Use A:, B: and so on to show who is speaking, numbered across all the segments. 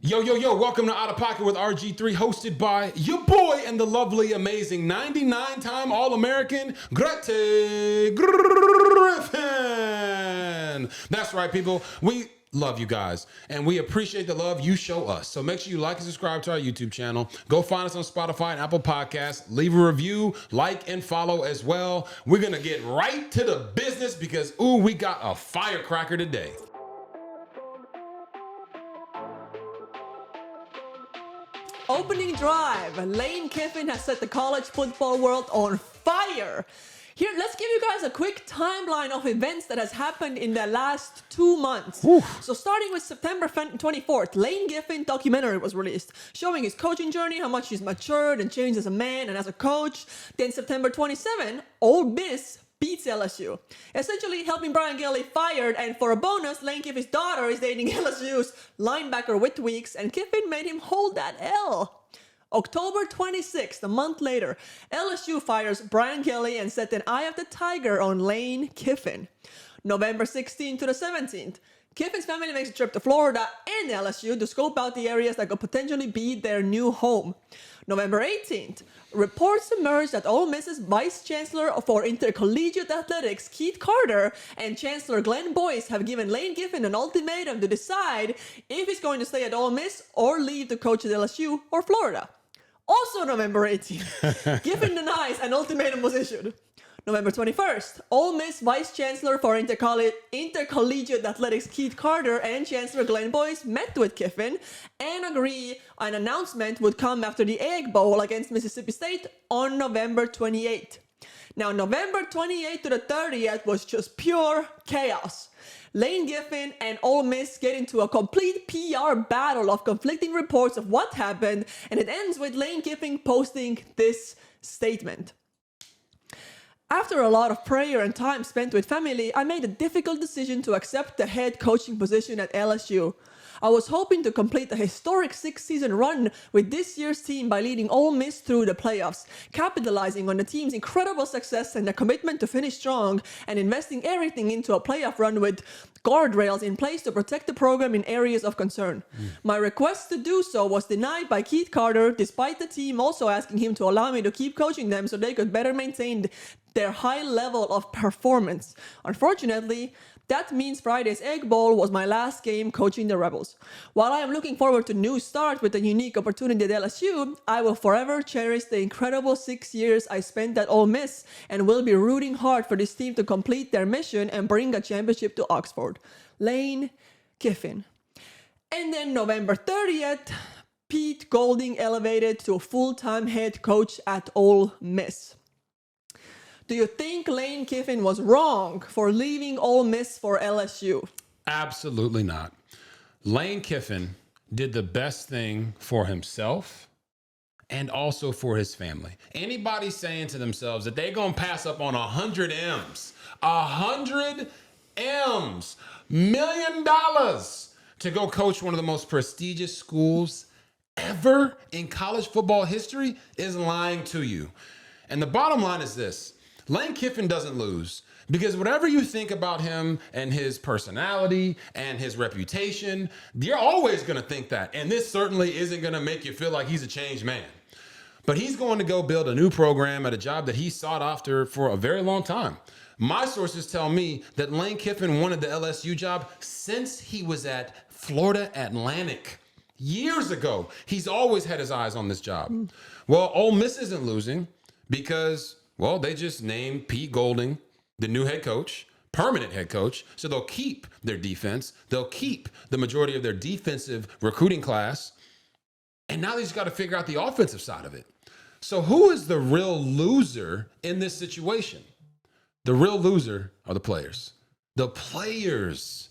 A: Yo, yo, yo, welcome to Out of Pocket with RG3, hosted by your boy and the lovely, amazing 99-time All-American, Grete Griffin. That's right, people. We love you guys, and we appreciate the love you show us. So make sure you like and subscribe to our YouTube channel. Go find us on Spotify and Apple Podcasts. Leave a review, like, and follow as well. We're going to get right to the business because, ooh, we got a firecracker today.
B: Opening drive. Lane Kiffin has set the college football world on fire. Here, let's give you guys a quick timeline of events that has happened in the last 2 months.
A: Oof.
B: So starting with September 24th, Lane Kiffin documentary was released, showing his coaching journey, how much he's matured and changed as a man and as a coach. Then September 27th, Ole Miss beats LSU, essentially helping Brian Kelly fired, and for a bonus, Lane Kiffin's daughter is dating LSU's linebacker with Weeks, and Kiffin made him hold that L. October 26th, a month later, LSU fires Brian Kelly and set an eye of the tiger on Lane Kiffin. November 16th to the 17th, Kiffin's family makes a trip to Florida and LSU to scope out the areas that could potentially be their new home. November 18th, reports emerged that Ole Miss's Vice Chancellor for Intercollegiate Athletics, Keith Carter, and Chancellor Glenn Boyce have given Lane Kiffin an ultimatum to decide if he's going to stay at Ole Miss or leave to coach at LSU or Florida. Also November 18th, Kiffin denies an ultimatum was issued. November 21st, Ole Miss Vice Chancellor for Intercollegiate Athletics Keith Carter and Chancellor Glenn Boyce met with Kiffin and agree an announcement would come after the Egg Bowl against Mississippi State on November 28th. Now, November 28th to the 30th was just pure chaos. Lane Kiffin and Ole Miss get into a complete PR battle of conflicting reports of what happened, and it ends with Lane Kiffin posting this statement. After a lot of prayer and time spent with family, I made a difficult decision to accept the head coaching position at LSU. I was hoping to complete a historic 6-season run with this year's team by leading Ole Miss through the playoffs, capitalizing on the team's incredible success and their commitment to finish strong, and investing everything into a playoff run with guardrails in place to protect the program in areas of concern. My request to do so was denied by Keith Carter, despite the team also asking him to allow me to keep coaching them so they could better maintain their high level of performance. Unfortunately, that means Friday's Egg Bowl was my last game coaching the Rebels. While I am looking forward to a new start with a unique opportunity at LSU, I will forever cherish the incredible 6 years I spent at Ole Miss and will be rooting hard for this team to complete their mission and bring a championship to Oxford. Lane Kiffin. And then November 30th, Pete Golding elevated to full-time head coach at Ole Miss. Do you think Lane Kiffin was wrong for leaving Ole Miss for LSU?
A: Absolutely not. Lane Kiffin did the best thing for himself and also for his family. Anybody saying to themselves that they're going to pass up on 100 M's, 100 M's, $1 million to go coach one of the most prestigious schools ever in college football history is lying to you. And the bottom line is this. Lane Kiffin doesn't lose because whatever you think about him and his personality and his reputation, you're always going to think that. And this certainly isn't going to make you feel like he's a changed man. But he's going to go build a new program at a job that he sought after for a very long time. My sources tell me that Lane Kiffin wanted the LSU job since he was at Florida Atlantic. Years ago, he's always had his eyes on this job. Well, Ole Miss isn't losing because, well, they just named Pete Golding the new head coach, permanent head coach, so they'll keep their defense. They'll keep the majority of their defensive recruiting class. And now they just got to figure out the offensive side of it. So who is the real loser in this situation? The real loser are the players. The players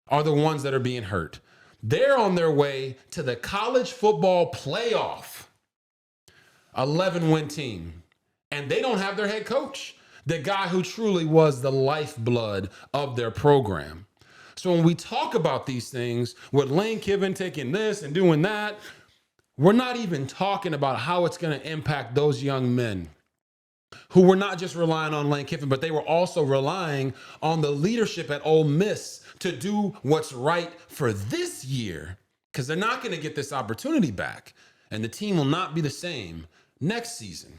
A: are the ones that are being hurt. They're on their way to the college football playoff, 11-win team. And they don't have their head coach, the guy who truly was the lifeblood of their program. So when we talk about these things, with Lane Kiffin taking this and doing that, we're not even talking about how it's going to impact those young men who were not just relying on Lane Kiffin, but they were also relying on the leadership at Ole Miss to do what's right for this year because they're not going to get this opportunity back. And the team will not be the same next season.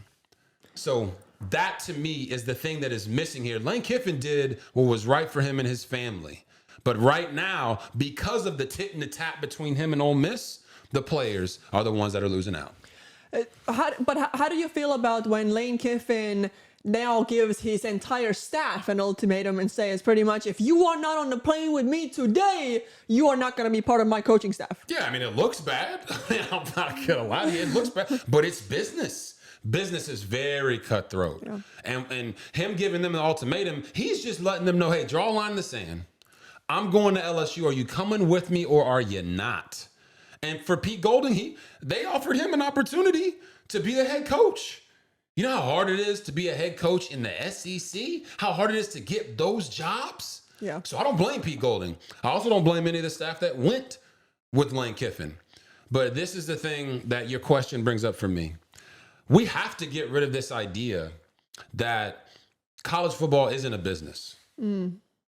A: So that, to me, is the thing that is missing here. Lane Kiffin did what was right for him and his family. But right now, because of the tit and the tap between him and Ole Miss, the players are the ones that are losing out.
B: How do you feel about when Lane Kiffin now gives his entire staff an ultimatum and says pretty much, if you are not on the plane with me today, you are not going to be part of my coaching staff?
A: Yeah, I mean, it looks bad. I'm not going to lie to you. It looks bad, but it's business. Business is very cutthroat. Yeah. And him giving them an ultimatum, he's just letting them know, hey, draw a line in the sand. I'm going to LSU. Are you coming with me or are you not? And for Pete Golding, they offered him an opportunity to be a head coach. You know how hard it is to be a head coach in the SEC? How hard it is to get those jobs?
B: Yeah.
A: So I don't blame Pete Golding. I also don't blame any of the staff that went with Lane Kiffin. But this is the thing that your question brings up for me. We have to get rid of this idea that college football isn't a business.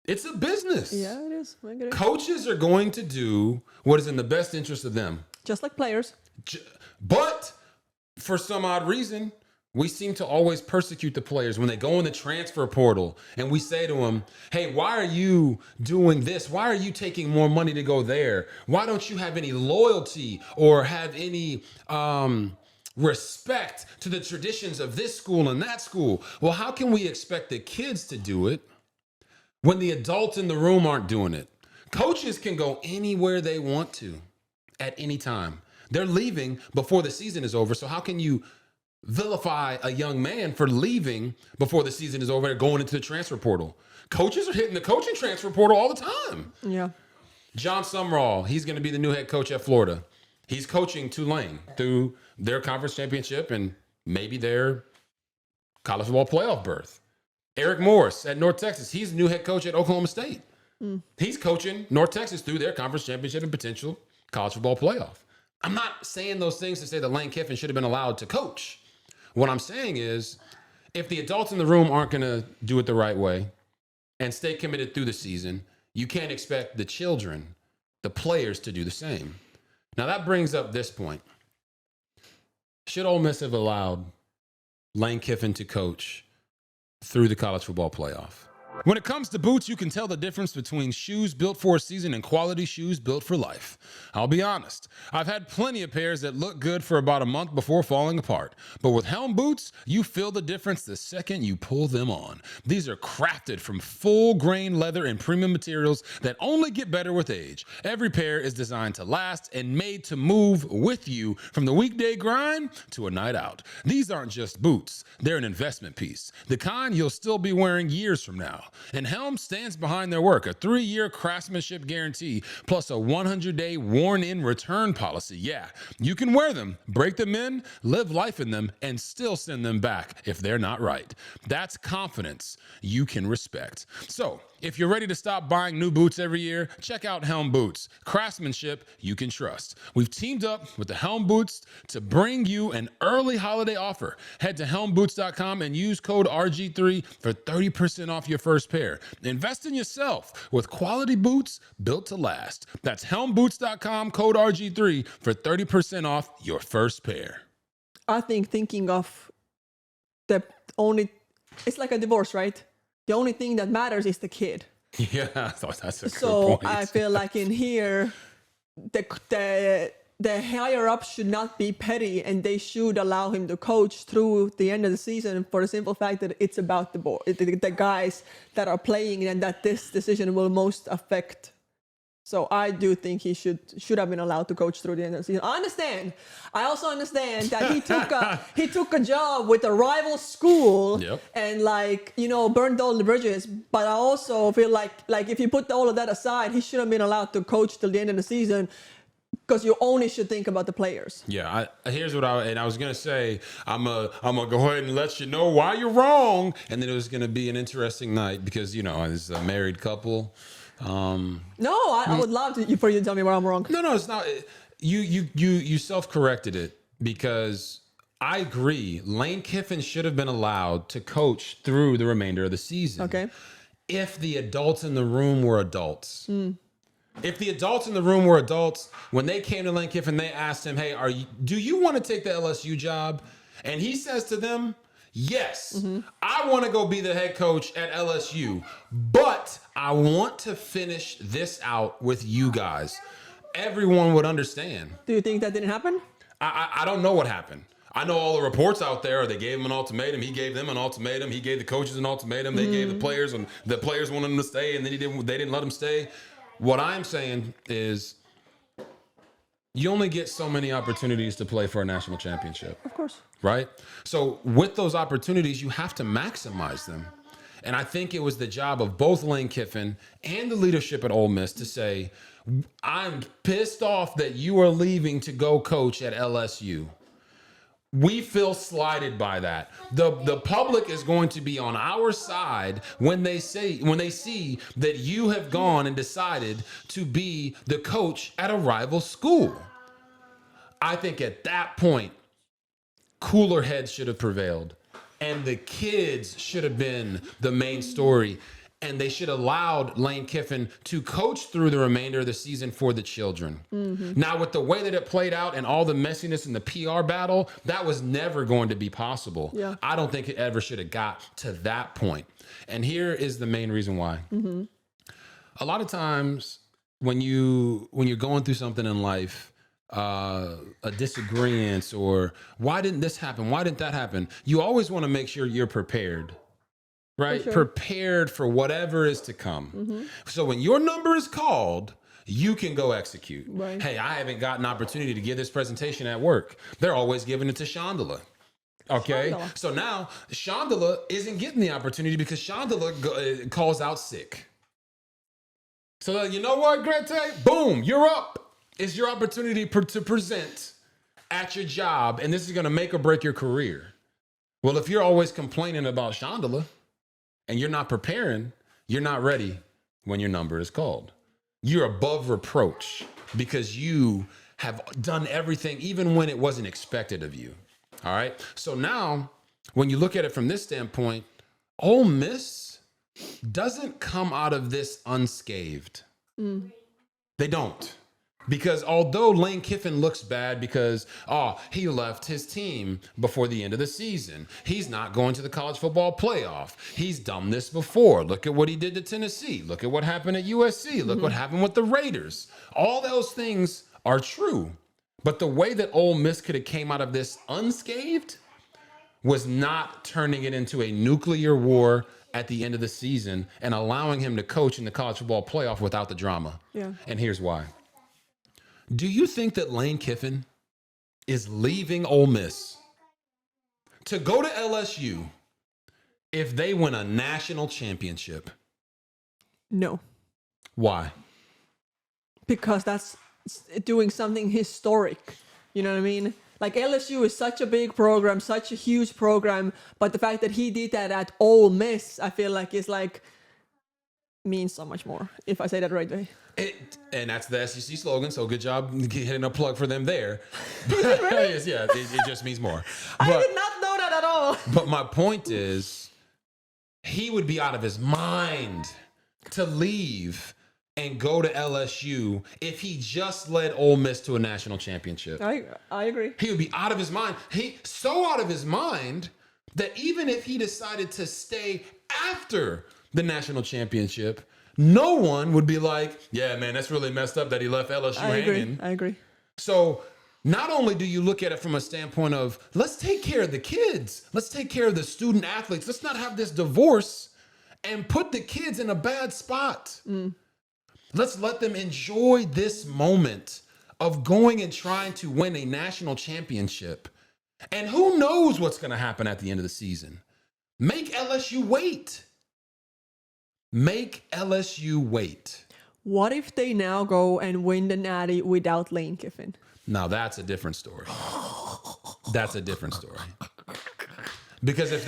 A: It's a business.
B: Yeah, it is. I get it.
A: Coaches are going to do what is in the best interest of them.
B: Just like players.
A: But for some odd reason, we seem to always persecute the players when they go in the transfer portal and we say to them, hey, why are you doing this? Why are you taking more money to go there? Why don't you have any loyalty or have any respect to the traditions of this school and that school? Well, how can we expect the kids to do it when the adults in the room aren't doing it? Coaches can go anywhere they want to at any time. They're leaving before the season is over. So how can you vilify a young man for leaving before the season is over and going into the transfer portal? Coaches are hitting the coaching transfer portal all the time.
B: Yeah.
A: John Sumrall, he's going to be the new head coach at Florida. He's coaching Tulane through their conference championship and maybe their college football playoff berth. Eric Morris at North Texas, he's the new head coach at Oklahoma State. He's coaching North Texas through their conference championship and potential college football playoff. I'm not saying those things to say that Lane Kiffin should have been allowed to coach. What I'm saying is, if the adults in the room aren't going to do it the right way and stay committed through the season, you can't expect the children, the players, to do the same. Now, that brings up this point. Should Ole Miss have allowed Lane Kiffin to coach through the college football playoff? When it comes to boots, you can tell the difference between shoes built for a season and quality shoes built for life. I'll be honest, I've had plenty of pairs that look good for about a month before falling apart. But with Helm boots, you feel the difference the second you pull them on. These are crafted from full-grain leather and premium materials that only get better with age. Every pair is designed to last and made to move with you from the weekday grind to a night out. These aren't just boots, they're an investment piece. The kind you'll still be wearing years from now. And Helm stands behind their work, a 3-year craftsmanship guarantee, plus a 100-day worn-in return policy. Yeah, you can wear them, break them in, live life in them, and still send them back if they're not right. That's confidence you can respect. So, if you're ready to stop buying new boots every year, check out Helm Boots, craftsmanship you can trust. We've teamed up with the Helm Boots to bring you an early holiday offer. Head to helmboots.com and use code RG3 for 30% off your first pair. Invest in yourself with quality boots built to last. That's helmboots.com, code RG3 for 30% off your first pair.
B: I think thinking of the only, it's like a divorce, right? The only thing that matters is the kid.
A: Yeah, I thought that's a good
B: So
A: point.
B: I feel like in here, the higher ups should not be petty, and they should allow him to coach through the end of the season for the simple fact that it's about the guys that are playing and that this decision will most affect. So I do think he should have been allowed to coach through the end of the season. I also understand that he took a job with a rival school.
A: Yep.
B: And burned all the bridges. But I also feel like if you put all of that aside, he should have been allowed to coach till the end of the season, because you only should think about the players.
A: Yeah, here's what I was gonna say. I'm gonna go ahead and let you know why you're wrong, and then it was gonna be an interesting night because it's a married couple.
B: I would love for you to tell me where I'm wrong.
A: No, it's not. You self-corrected it, because I agree. Lane Kiffin should have been allowed to coach through the remainder of the season.
B: Okay.
A: If the adults in the room were adults. If the adults in the room were adults, when they came to Lane Kiffin, they asked him, hey, do you want to take the LSU job? And he says to them, yes, I want to go be the head coach at LSU, but I want to finish this out with you guys. Everyone would understand.
B: Do you think that didn't happen?
A: I don't know what happened. I know all the reports out there. They gave him an ultimatum. He gave them an ultimatum. He gave the coaches an ultimatum. They gave the players, and the players wanted him to stay, and then they didn't let him stay. What I'm saying is, you only get so many opportunities to play for a national championship.
B: Of course.
A: Right? So with those opportunities, you have to maximize them. And I think it was the job of both Lane Kiffin and the leadership at Ole Miss to say, I'm pissed off that you are leaving to go coach at LSU. We feel slighted by that. The public is going to be on our side when they see that you have gone and decided to be the coach at a rival school. I think at that point, cooler heads should have prevailed, and the kids should have been the main story, and they should have allowed Lane Kiffin to coach through the remainder of the season for the children. Now, with the way that it played out and all the messiness in the PR battle, that was never going to be possible.
B: Yeah.
A: I don't think it ever should have got to that point. And here is the main reason why. A lot of times when you're going through something in life, a disagreement, or why didn't this happen? Why didn't that happen? You always want to make sure you're prepared. Right?
B: For sure.
A: Prepared for whatever is to come. So when your number is called, you can go execute.
B: Right.
A: Hey, I haven't got an opportunity to give this presentation at work. They're always giving it to Chandala. Okay.
B: Chandala.
A: So now Chandala isn't getting the opportunity because Chandala calls out sick. So you know what, Grete? Boom, you're up. It's your opportunity to present at your job, and this is going to make or break your career. Well, if you're always complaining about Chandala, and you're not preparing, you're not ready when your number is called. You're above reproach because you have done everything, even when it wasn't expected of you. All right. So now, when you look at it from this standpoint, Ole Miss doesn't come out of this unscathed. They don't. Because although Lane Kiffin looks bad because, he left his team before the end of the season. He's not going to the college football playoff. He's done this before. Look at what he did to Tennessee. Look at what happened at USC. Look what happened with the Raiders. All those things are true. But the way that Ole Miss could have came out of this unscathed was not turning it into a nuclear war at the end of the season and allowing him to coach in the college football playoff without the drama.
B: Yeah.
A: And here's why. Do you think that Lane Kiffin is leaving Ole Miss to go to LSU if they win a national championship?
B: No.
A: Why?
B: Because that's doing something historic. You know what I mean? Like LSU is such a big program, such a huge program, but the fact that he did that at Ole Miss, I feel like is like means so much more, if I say that right way.
A: And that's the SEC slogan, so good job hitting a plug for them there.
B: Really?
A: It just means more.
B: I did not know that at all.
A: But my point is, he would be out of his mind to leave and go to LSU if he just led Ole Miss to a national championship.
B: I agree.
A: He would be out of his mind. So out of his mind that even if he decided to stay after the national championship, no one would be like, yeah, man, that's really messed up that he left LSU hanging.
B: I agree.
A: So not only do you look at it from a standpoint of, let's take care of the kids. Let's take care of the student athletes. Let's not have this divorce and put the kids in a bad spot. Let's let them enjoy this moment of going and trying to win a national championship. And who knows what's going to happen at the end of the season? Make LSU wait. Make LSU wait.
B: What if they now go and win the Natty without Lane Kiffin?
A: Now that's a different story. That's a different story. Because if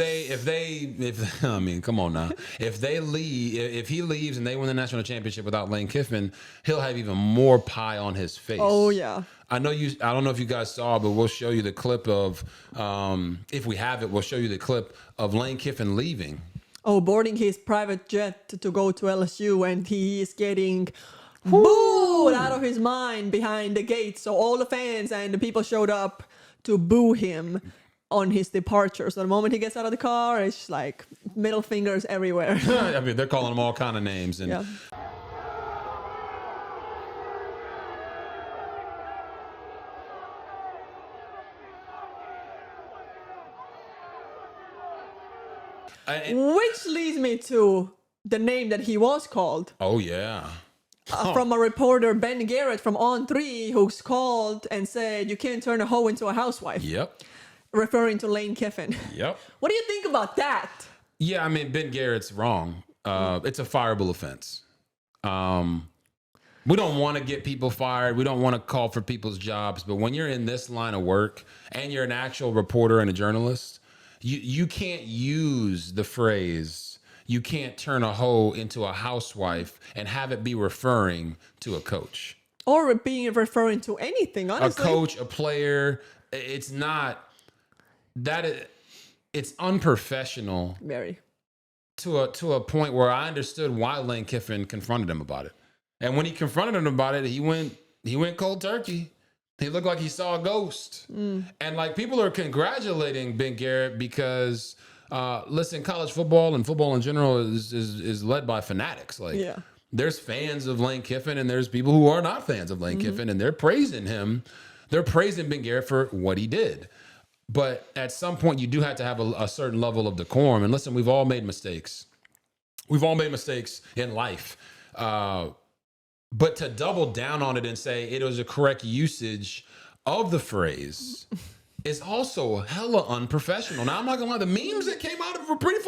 A: I mean, come on now. If he leaves and they win the national championship without Lane Kiffin, he'll have even more pie on his face.
B: Oh yeah.
A: I don't know if you guys saw, but we'll show you the clip of, if we have it, we'll show you the clip of Lane Kiffin leaving.
B: Oh, boarding his private jet to go to LSU, and he is getting booed out of his mind behind the gate. So all the fans and the people showed up to boo him on his departure. So the moment he gets out of the car, it's just like middle fingers everywhere.
A: I mean, they're calling him all kind of names. And
B: Yeah. Which leads me to the name that he was called.
A: oh, yeah.
B: From a reporter, Ben Garrett from On 3, who's called and said, "You can't turn a hoe into a housewife,"
A: Yep.
B: referring to Lane Kiffin.
A: Yep.
B: What do you think about that?
A: Yeah, I mean, Ben Garrett's wrong. It's a fireable offense. We don't want to get people fired. We don't want to call for people's jobs. But when you're in this line of work and you're an actual reporter and a journalist, you can't use the phrase, "You can't turn a hoe into a housewife," and have it be referring to a coach.
B: Or being referring to anything, honestly.
A: A coach, a player. It's not that it's unprofessional
B: Very.
A: to a point where I understood why Lane Kiffin confronted him about it. And when he confronted him about it, he went cold turkey. He looked like he saw a ghost. And like, people are congratulating Ben Garrett because listen, college football and football in general is led by fanatics. Like,
B: Yeah.
A: there's fans of Lane Kiffin and there's people who are not fans of Lane Kiffin, and they're praising him. They're praising Ben Garrett for what he did. But at some point, you do have to have a certain level of decorum. And listen, we've all made mistakes. We've all made mistakes in life. But to double down on it and say it was a correct usage of the phrase is also hella unprofessional. Now, I'm not gonna lie, the memes that came out of it were pretty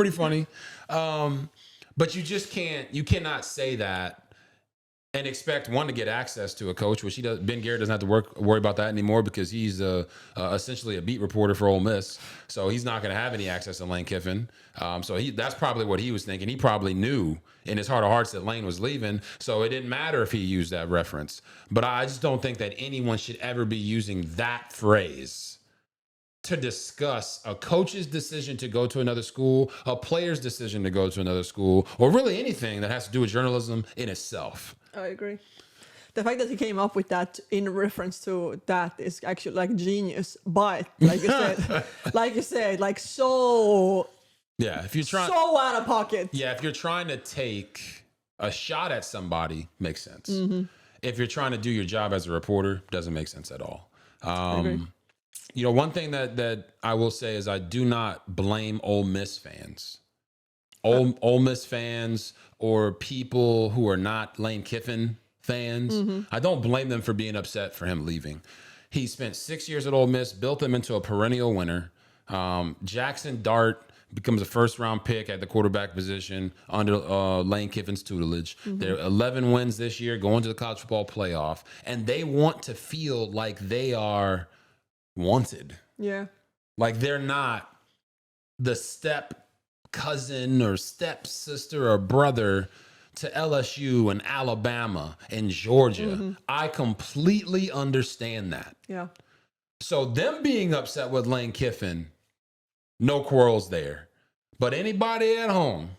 A: funny. But you cannot say that and expect one to get access to a coach, which Ben Garrett doesn't have to worry about that anymore because he's essentially a beat reporter for Ole Miss. So he's not going to have any access to Lane Kiffin. That's probably what he was thinking. He probably knew in his heart of hearts that Lane was leaving. So it didn't matter if he used that reference. But I just don't think that anyone should ever be using that phrase to discuss a coach's decision to go to another school, a player's decision to go to another school, or really anything that has to do with journalism in itself.
B: I agree. The fact that he came up with that in reference to that is actually like genius. But like you said, like so
A: if you're trying
B: so out of pocket.
A: Yeah, if you're trying to take a shot at somebody, makes sense. If you're trying to do your job as a reporter, doesn't make sense at all.
B: I agree.
A: You know, one thing that I will say is I do not blame Ole Miss fans. Ole Miss fans or people who are not Lane Kiffin fans, I don't blame them for being upset for him leaving. He spent 6 years at Ole Miss, built them into a perennial winner. Jackson Dart becomes a first-round pick at the quarterback position under Lane Kiffin's tutelage. They're 11 wins this year, going to the college football playoff, and they want to feel like they are wanted.
B: Yeah.
A: Like they're not the step cousin or stepsister or brother to LSU and Alabama and Georgia. I completely understand that.
B: Yeah.
A: So them being upset with Lane Kiffin, no quarrels there. But anybody at home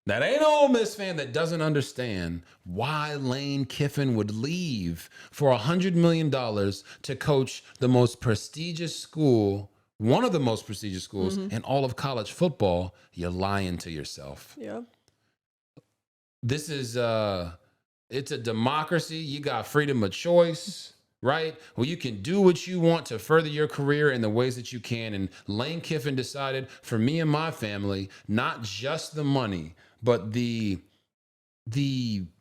A: that ain't an Ole Miss fan that doesn't understand why Lane Kiffin would leave for $100 million to coach the most prestigious school, one of the most prestigious schools in all of college football, you're lying to yourself.
B: Yeah.
A: This is it's a democracy. You got freedom of choice, right? Well, you can do what you want to further your career in the ways that you can. And Lane Kiffin decided for me and my family, not just the money, but the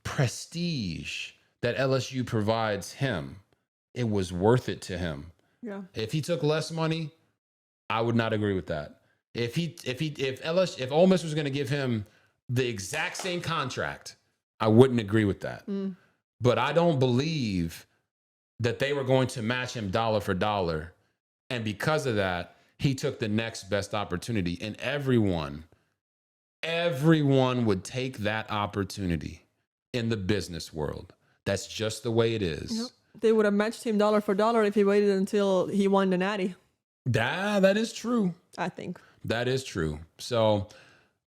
A: prestige that LSU provides him, it was worth it to him.
B: Yeah.
A: If he took less money, I would not agree with that. If Ole Miss was going to give him the exact same contract, I wouldn't agree with that. But I don't believe that they were going to match him dollar for dollar. And because of that, he took the next best opportunity. And everyone would take that opportunity in the business world. That's just the way it is.
B: Yep. They would have matched him dollar for dollar if he waited until he won the Natty.
A: That is true.
B: I think.
A: That is true. So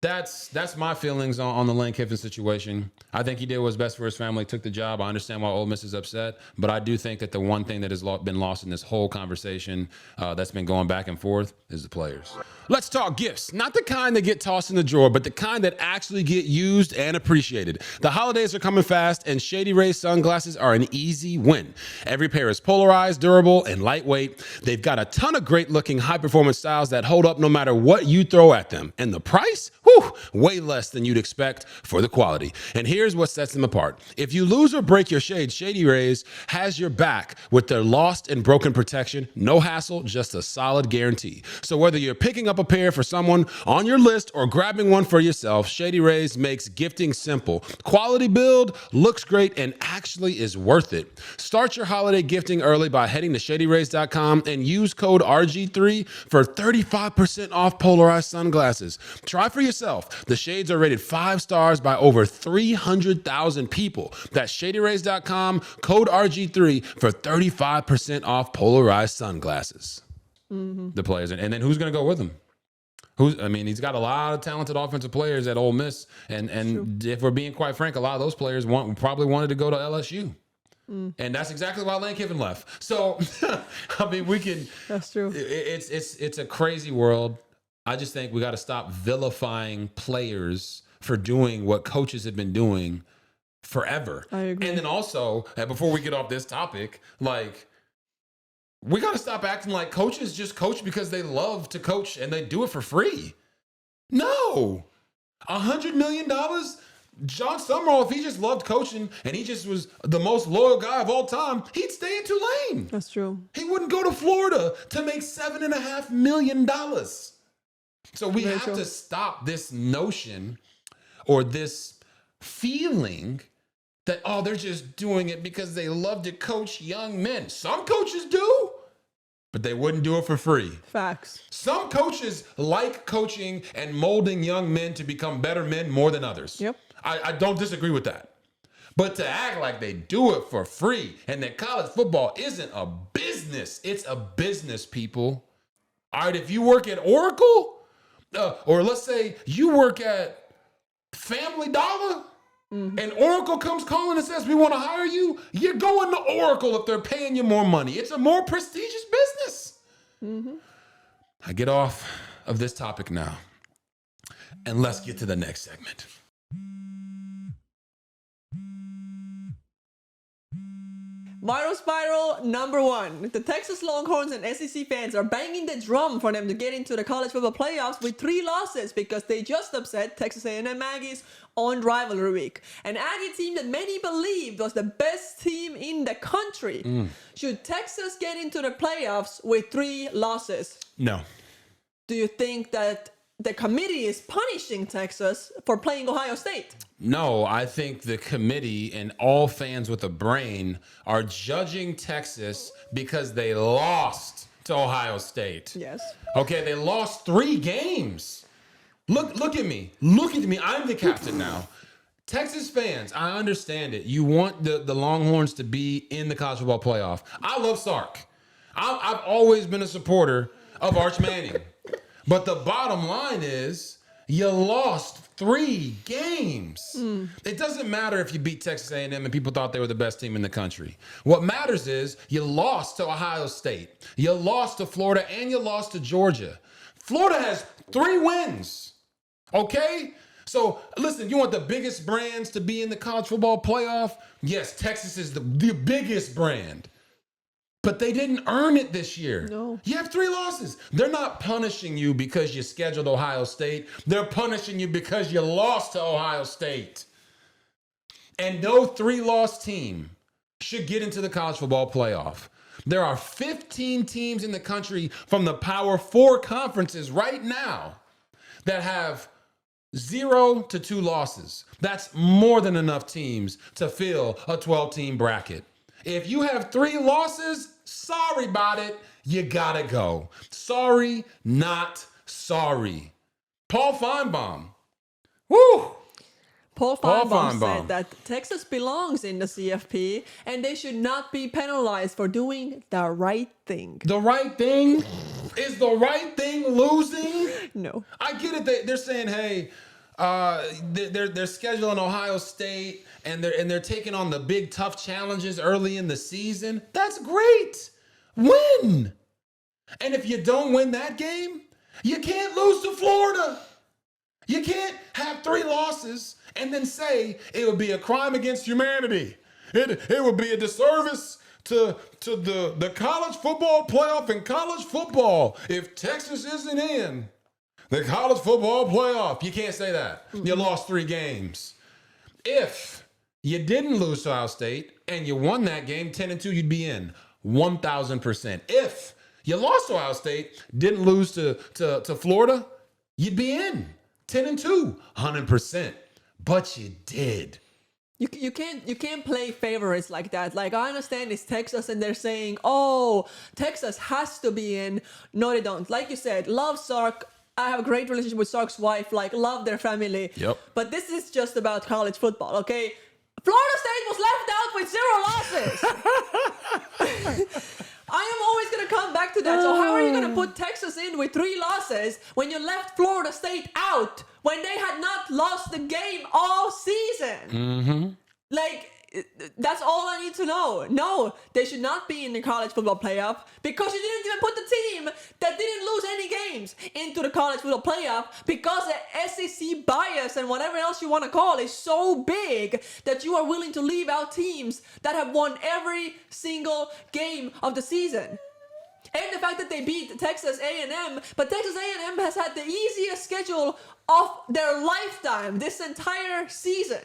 A: That's my feelings on the Lane Kiffin situation. I think he did what's best for his family, took the job. I understand why Ole Miss is upset, but I do think that the one thing that has been lost in this whole conversation that's been going back and forth is the players. Let's talk gifts. Not the kind that get tossed in the drawer, but the kind that actually get used and appreciated. The holidays are coming fast, and Shady Rays sunglasses are an easy win. Every pair is polarized, durable, and lightweight. They've got a ton of great-looking, high-performance styles that hold up no matter what you throw at them. And the price? Whew, way less than you'd expect for the quality. And here's what sets them apart. If you lose or break your shade, Shady Rays has your back with their lost and broken protection. No hassle, just a solid guarantee. So whether you're picking up a pair for someone on your list or grabbing one for yourself, Shady Rays makes gifting simple. Quality build, looks great, and actually is worth it. Start your holiday gifting early by heading to shadyrays.com and use code RG3 for 35% off polarized sunglasses. Try for yourself. The shades are rated 5 stars by over 300,000 people. That's shadyrays.com, code RG3 for 35% off polarized sunglasses. The players. And then who's going to go with them? He's got a lot of talented offensive players at Ole Miss. And if we're being quite frank, a lot of those players probably wanted to go to LSU. And that's exactly why Lane Kiffin left. So, we can. That's true. It's a crazy world. I just think we got to stop vilifying players for doing what coaches have been doing forever.
B: I agree.
A: And then also, before we get off this topic, we got to stop acting like coaches just coach because they love to coach and they do it for free. No. $100 million? John Summerall, if he just loved coaching and he just was the most loyal guy of all time, he'd stay in Tulane.
B: That's true.
A: He wouldn't go to Florida to make $7.5 million. So we have to stop this notion or this feeling that, they're just doing it because they love to coach young men. Some coaches do, but they wouldn't do it for free.
B: Facts.
A: Some coaches like coaching and molding young men to become better men more than others.
B: Yep.
A: I don't disagree with that. But to act like they do it for free and that college football isn't a business, it's a business, people. All right, if you work at Oracle, or let's say you work at Family Dollar, and Oracle comes calling and says, we want to hire you, you're going to Oracle if they're paying you more money. It's a more prestigious business. I get off of this topic now, and let's get to the next segment.
B: Viral spiral number 1. The Texas Longhorns and SEC fans are banging the drum for them to get into the college football playoffs with 3 losses because they just upset Texas A&M Aggies on rivalry week. An Aggie team that many believed was the best team in the country. Should Texas get into the playoffs with 3 losses?
A: No.
B: Do you think that the committee is punishing Texas for playing Ohio State?
A: No, I think the committee and all fans with a brain are judging Texas because they lost to Ohio State.
B: Yes.
A: Okay, they lost 3 games. Look at me. Look at me. I'm the captain now. Texas fans, I understand it. You want the Longhorns to be in the college football playoff. I love Sark. I've always been a supporter of Arch Manning. But the bottom line is you lost 3 games. It doesn't matter if you beat Texas A&M and people thought they were the best team in the country. What matters is you lost to Ohio State. You lost to Florida and you lost to Georgia. Florida has 3 wins. Okay? So listen, you want the biggest brands to be in the college football playoff? Yes, Texas is the biggest brand. But they didn't earn it this year.
B: No.
A: You have 3 losses. They're not punishing you because you scheduled Ohio State. They're punishing you because you lost to Ohio State. And no 3-loss team should get into the college football playoff. There are 15 teams in the country from the Power 4 conferences right now that have 0 to 2 losses. That's more than enough teams to fill a 12-team bracket. If you have 3 losses, sorry about it. You gotta go. Sorry, not sorry. Paul Feinbaum. Woo!
B: Paul Feinbaum said that Texas belongs in the CFP and they should not be penalized for doing the right thing.
A: The right thing? Is the right thing losing?
B: No.
A: I get it. They're saying, hey, They're scheduling Ohio State, and they're taking on the big tough challenges early in the season. That's great. Win. And if you don't win that game, you can't lose to Florida. You can't have 3 losses and then say it would be a crime against humanity. It would be a disservice to the college football playoff and college football if Texas isn't in the college football playoff. You can't say that. You lost 3 games. If you didn't lose to Ohio State and you won that game 10-2, you'd be in 1,000%. If you lost to Ohio State, didn't lose to Florida, you'd be in 10-2, 100%. But you did.
B: You can't play favorites like that. Like, I understand it's Texas and they're saying, oh, Texas has to be in. No, they don't. Like you said, love Sark. I have a great relationship with Sark's wife. Like, love their family.
A: Yep.
B: But this is just about college football, okay? Florida State was left out with 0 losses. I am always going to come back to that. So how are you going to put Texas in with 3 losses when you left Florida State out when they had not lost the game all season?
A: Mm-hmm.
B: Like, that's all I need to know. No, they should not be in the college football playoff because you didn't even put the team that didn't lose any games into the college football playoff because the SEC bias and whatever else you want to call is so big that you are willing to leave out teams that have won every single game of the season. And the fact that they beat Texas A&M, but Texas A&M has had the easiest schedule of their lifetime this entire season.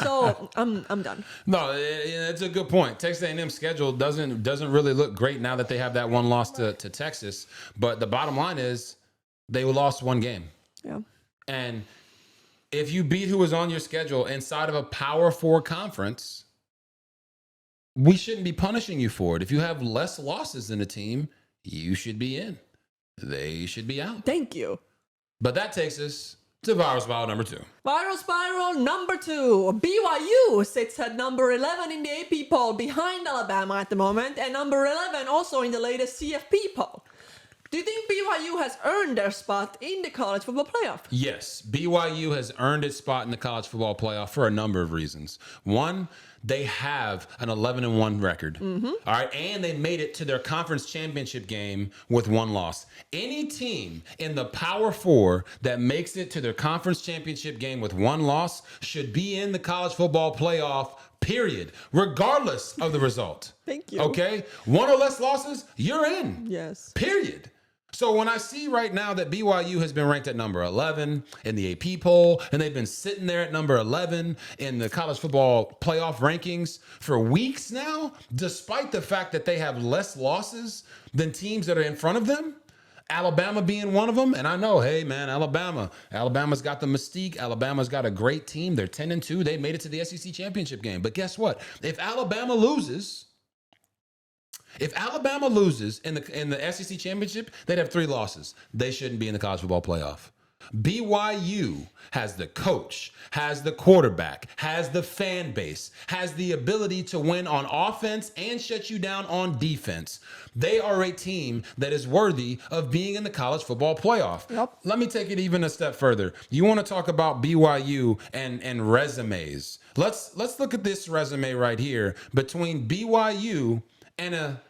B: So I'm done.
A: No, it's a good point. Texas A&M's schedule doesn't really look great now that they have that one loss to Texas. But the bottom line is they lost 1 game.
B: Yeah.
A: And if you beat who was on your schedule inside of a Power 4 conference, we shouldn't be punishing you for it. If you have less losses than a team, you should be in. They should be out.
B: Thank you.
A: But that takes us to Viral Spiral number 2.
B: Viral Spiral number 2. BYU sits at number 11 in the AP poll behind Alabama at the moment, and number 11 also in the latest CFP poll. Do you think BYU has earned their spot in the college football playoff?
A: Yes, BYU has earned its spot in the college football playoff for a number of reasons. One, they have an 11-1 record. Mm-hmm. All right, and they made it to their conference championship game with 1 loss. Any team in the Power 4 that makes it to their conference championship game with 1 loss should be in the college football playoff, period, regardless of the result.
B: Thank you.
A: Okay? 1 or less losses, you're in.
B: Yes.
A: Period. So when I see right now that BYU has been ranked at number 11 in the AP poll, and they've been sitting there at number 11 in the college football playoff rankings for weeks now, despite the fact that they have less losses than teams that are in front of them, Alabama being one of them. And I know, hey, man, Alabama's got the mystique. Alabama's got a great team. They're 10-2. They made it to the SEC championship game. But guess what? If Alabama loses in the SEC championship, they'd have 3 losses. They shouldn't be in the college football playoff. BYU has the coach, has the quarterback, has the fan base, has the ability to win on offense and shut you down on defense. They are a team that is worthy of being in the college football playoff.
B: Yep.
A: Let me take it even a step further. You want to talk about BYU and resumes. Let's look at this resume right here between BYU and a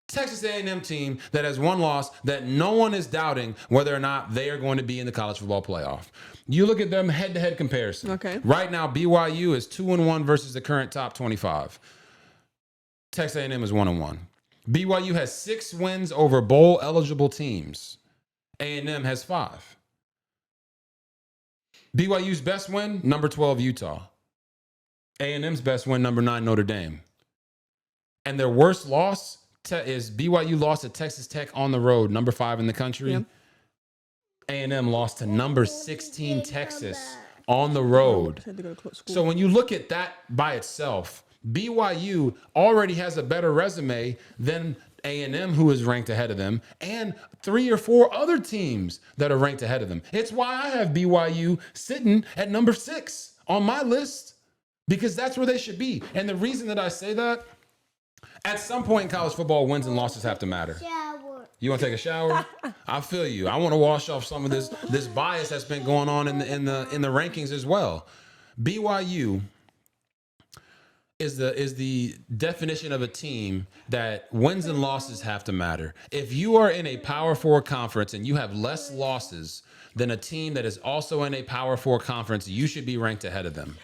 A: Texas A&M team that has 1 loss that no one is doubting whether or not they are going to be in the college football playoff. You look at them head-to-head comparison.
B: Okay.
A: Right now, BYU is 2-1 versus the current top 25. Texas A&M is 1-1. BYU has 6 wins over bowl-eligible teams. A&M has 5. BYU's best win, number 12, Utah. A&M's best win, number 9, Notre Dame. And their worst loss is BYU lost to Texas Tech on the road, number 5 in the country. Yep. A&M lost to number 16 Texas on the road. So when you look at that by itself, BYU already has a better resume than A&M, who is ranked ahead of them, and 3 or 4 other teams that are ranked ahead of them. It's why I have BYU sitting at number 6 on my list, because that's where they should be. And the reason that I say that At some point in college football, wins and losses have to matter. You want to take a shower? I feel you. I want to wash off some of this bias that's been going on in the rankings as well. BYU is the definition of a team that wins and losses have to matter. If you are in a Power 4 conference and you have less losses than a team that is also in a Power 4 conference, you should be ranked ahead of them.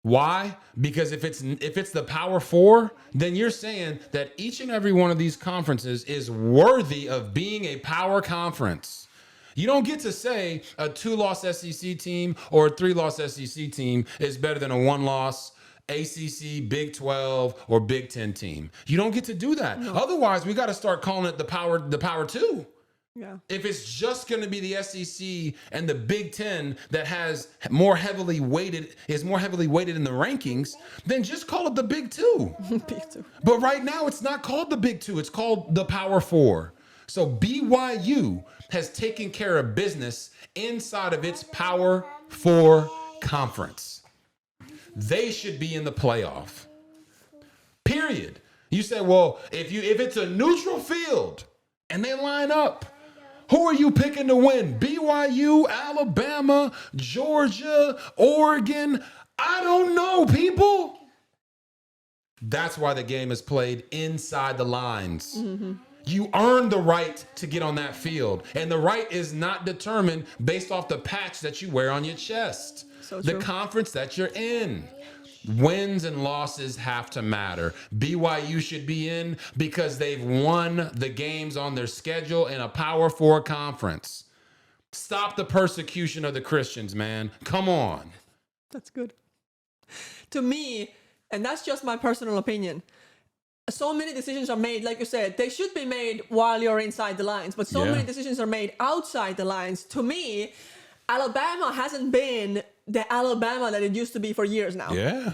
A: Why? Because if it's the Power 4, then you're saying that each and every one of these conferences is worthy of being a power conference. You don't get to say a 2-loss SEC team or a 3-loss SEC team is better than a 1-loss ACC, Big 12, or Big 10 team. You don't get to do that. No. Otherwise, we got to start calling it the Power 2. Yeah. If it's just going to be the SEC and the Big 10 that is more heavily weighted in the rankings, then just call it the Big 2. Big 2. But right now, it's not called the Big 2. It's called the Power 4. So BYU has taken care of business inside of its Power 4 conference. They should be in the playoff. Period. You say, well, if it's a neutral field and they line up, who are you picking to win? BYU, Alabama, Georgia, Oregon? I don't know, people. That's why the game is played inside the lines. Mm-hmm. You earn the right to get on that field. And the right is not determined based off the patch that you wear on your chest. So the conference that you're in. Wins and losses have to matter. BYU should be in because they've won the games on their schedule in a Power 4 conference. Stop the persecution of the Christians, man. Come on.
B: That's good. To me, and that's just my personal opinion, so many decisions are made, like you said, they should be made while you're inside the lines, but so many decisions are made outside the lines. To me, Alabama hasn't been the Alabama that it used to be for years now.
A: Yeah.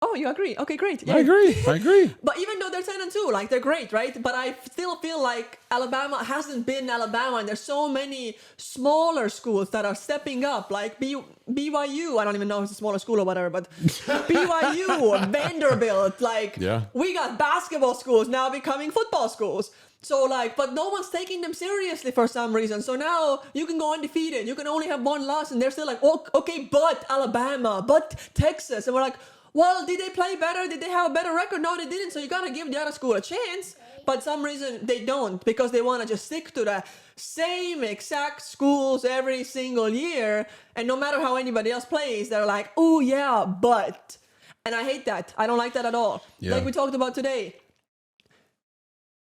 B: Oh, you agree? Okay, great. Yeah.
A: I agree.
B: But even though they're 10-2, like they're great, right? But I still feel like Alabama hasn't been Alabama, and there's so many smaller schools that are stepping up, like BYU. I don't even know if it's a smaller school or whatever, but BYU, Vanderbilt, we got basketball schools now becoming football schools. So but no one's taking them seriously for some reason. So now you can go undefeated. You can only have one loss, and they're still like, oh, okay, but Alabama, but Texas. And we're like, well, did they play better? Did they have a better record? No, they didn't. So you got to give the other school a chance. But some reason they don't, because they want to just stick to the same exact schools every single year. And no matter how anybody else plays, they're like, oh, yeah, but. And I hate that. I don't like that at all. Yeah. Like we talked about today.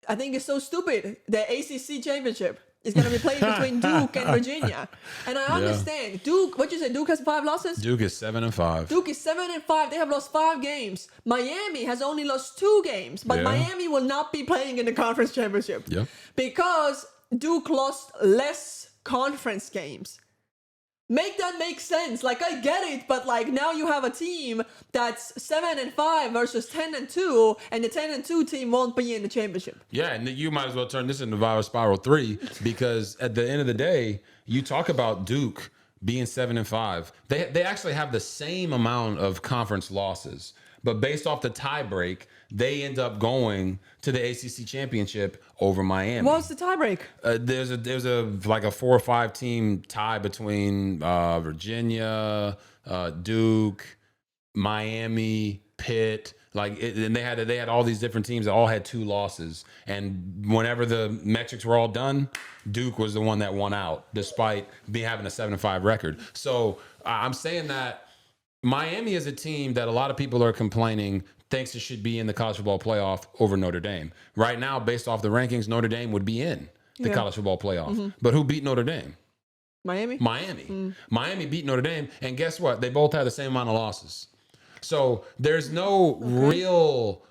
B: I think it's so stupid. The ACC championship is going to be played between Duke and Virginia. And I understand. Duke, what you say? Duke has 5 losses?
A: Duke is 7-5.
B: Duke is 7-5. They have lost 5 games. Miami has only lost 2 games. But Miami will not be playing in the conference championship. Yeah. Because Duke lost less conference games. Make that make sense. Like, I get it, but now you have a team that's 7-5 versus 10-2, and the 10-2 team won't be in the championship.
A: Yeah, and you might as well turn this into Virus Spiral 3, because at the end of the day, you talk about Duke being 7-5. They actually have the same amount of conference losses, but based off the tie break, they end up going to the ACC championship over Miami.
B: What's the tiebreak?
A: There's a 4 or 5 team tie between Virginia, Duke, Miami, Pitt. And they had all these different teams that all had 2 losses. And whenever the metrics were all done, Duke was the one that won out, despite having a 7-5 record. So I'm saying that Miami is a team that a lot of people are complaining thinks it should be in the college football playoff over Notre Dame. Right now, based off the rankings, Notre Dame would be in the college football playoff. Mm-hmm. But who beat Notre Dame?
B: Miami.
A: Miami beat Notre Dame, and guess what? They both had the same amount of losses. So there's no real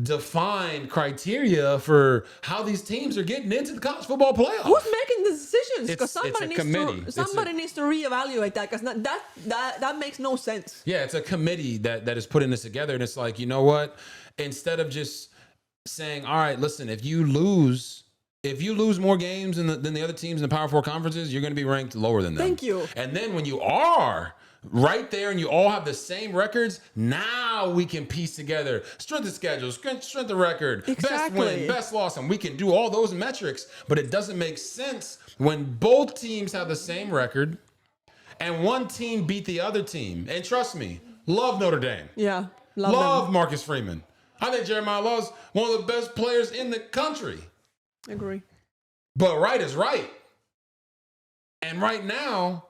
A: defined criteria for how these teams are getting into the college football playoff.
B: Who's making the decisions? Because somebody needs to reevaluate that, because that makes no sense.
A: Yeah, it's a committee that is putting this together, and it's like, you know what? Instead of just saying, all right, listen, if you lose more games than the other teams in the Power 4 conferences, you're going to be ranked lower than them.
B: Thank you.
A: And then when you are right there and you all have the same records, now we can piece together strength of schedule, strength of record, best win, best loss, and we can do all those metrics. But it doesn't make sense when both teams have the same record and one team beat the other team. And trust me, love Notre Dame.
B: Yeah,
A: love Marcus Freeman. I think Jeremiah Love's one of the best players in the country.
B: Agree.
A: But right is right. And right now,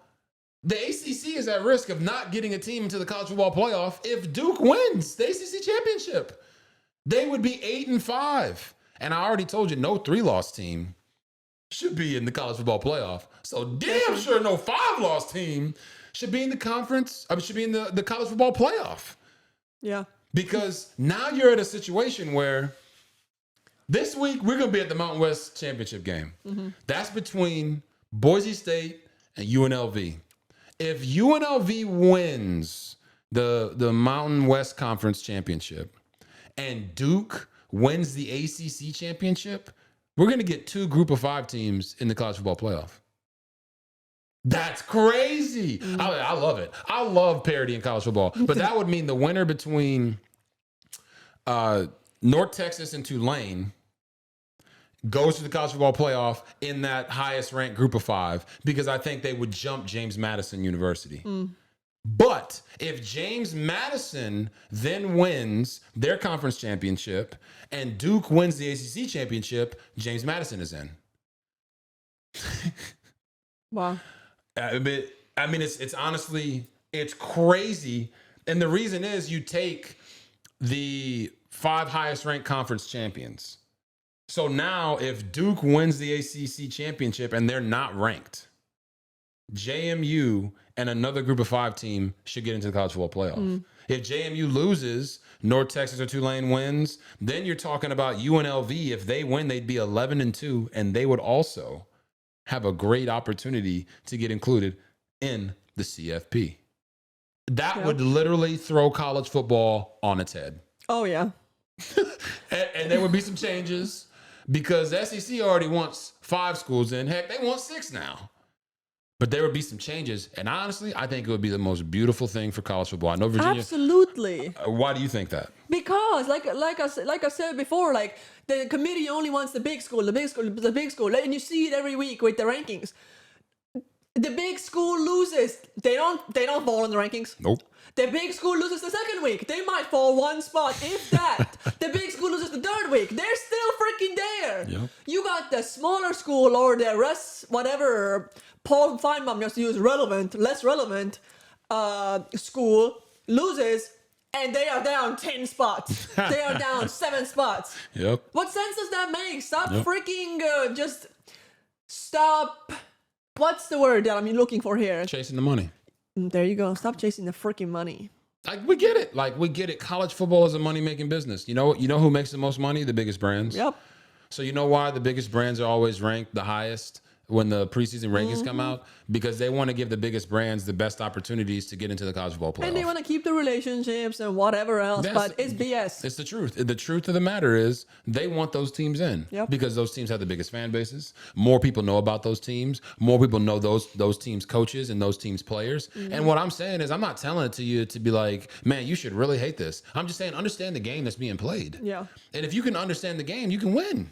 A: the ACC is at risk of not getting a team into the college football playoff if Duke wins the ACC championship. They would be 8-5. And I already told you, no 3-loss team should be in the college football playoff. So damn sure no 5-loss team should be in the conference. I mean, should be in the college football playoff.
B: Yeah.
A: Because now you're at a situation where this week we're going to be at the Mountain West Championship game. Mm-hmm. That's between Boise State and UNLV. If UNLV wins the Mountain West Conference Championship and Duke wins the ACC Championship, we're going to get 2 Group of 5 teams in the college football playoff. That's crazy. I love it. I love parity in college football. But that would mean the winner between North Texas and Tulane goes to the college football playoff in that highest ranked Group of 5 because I think they would jump James Madison University. But if James Madison then wins their conference championship and Duke wins the ACC championship, James Madison is in.
B: Wow.
A: I mean, it's honestly, it's crazy. And the reason is you take the 5 highest ranked conference champions. So now if Duke wins the ACC championship and they're not ranked, JMU and another Group of 5 team should get into the college football playoff. If JMU loses, North Texas or Tulane wins, then you're talking about UNLV. If they win, they'd be 11-2, and they would also have a great opportunity to get included in the CFP. That would literally throw college football on its head.
B: Oh, yeah.
A: and there would be some changes because the SEC already wants 5 schools in. Heck, they want 6 now. But there would be some changes. And honestly, I think it would be the most beautiful thing for college football. I know Virginia.
B: Absolutely.
A: Why do you think that?
B: Because, like I said before, like the committee only wants the big school, and you see it every week with the rankings. The big school loses. They don't fall in the rankings.
A: Nope.
B: The big school loses the second week. They might fall 1 spot, if that. The big school loses the 3rd week. They're still freaking there.
A: Yep.
B: You got the smaller school or the rest, whatever. Paul Feinbaum just used less relevant school loses, and they are down 10 spots. They are down 7 spots.
A: Yep.
B: What sense does that make? Stop freaking just stop. What's the word that I'm looking for here?
A: Chasing the money.
B: There you go. Stop chasing the freaking money.
A: Like we get it. College football is a money-making business. You know who makes the most money? The biggest brands.
B: Yep.
A: So you know why the biggest brands are always ranked the highest when the preseason rankings come out? Because they want to give the biggest brands the best opportunities to get into the college football playoff.
B: And they want to keep the relationships and whatever else, but it's BS.
A: It's the truth. The truth of the matter is they want those teams in because those teams have the biggest fan bases. More people know about those teams. More people know those teams' coaches and those teams' players. And what I'm saying is I'm not telling it to you to be like, man, you should really hate this. I'm just saying understand the game that's being played.
B: Yeah.
A: And if you can understand the game, you can win.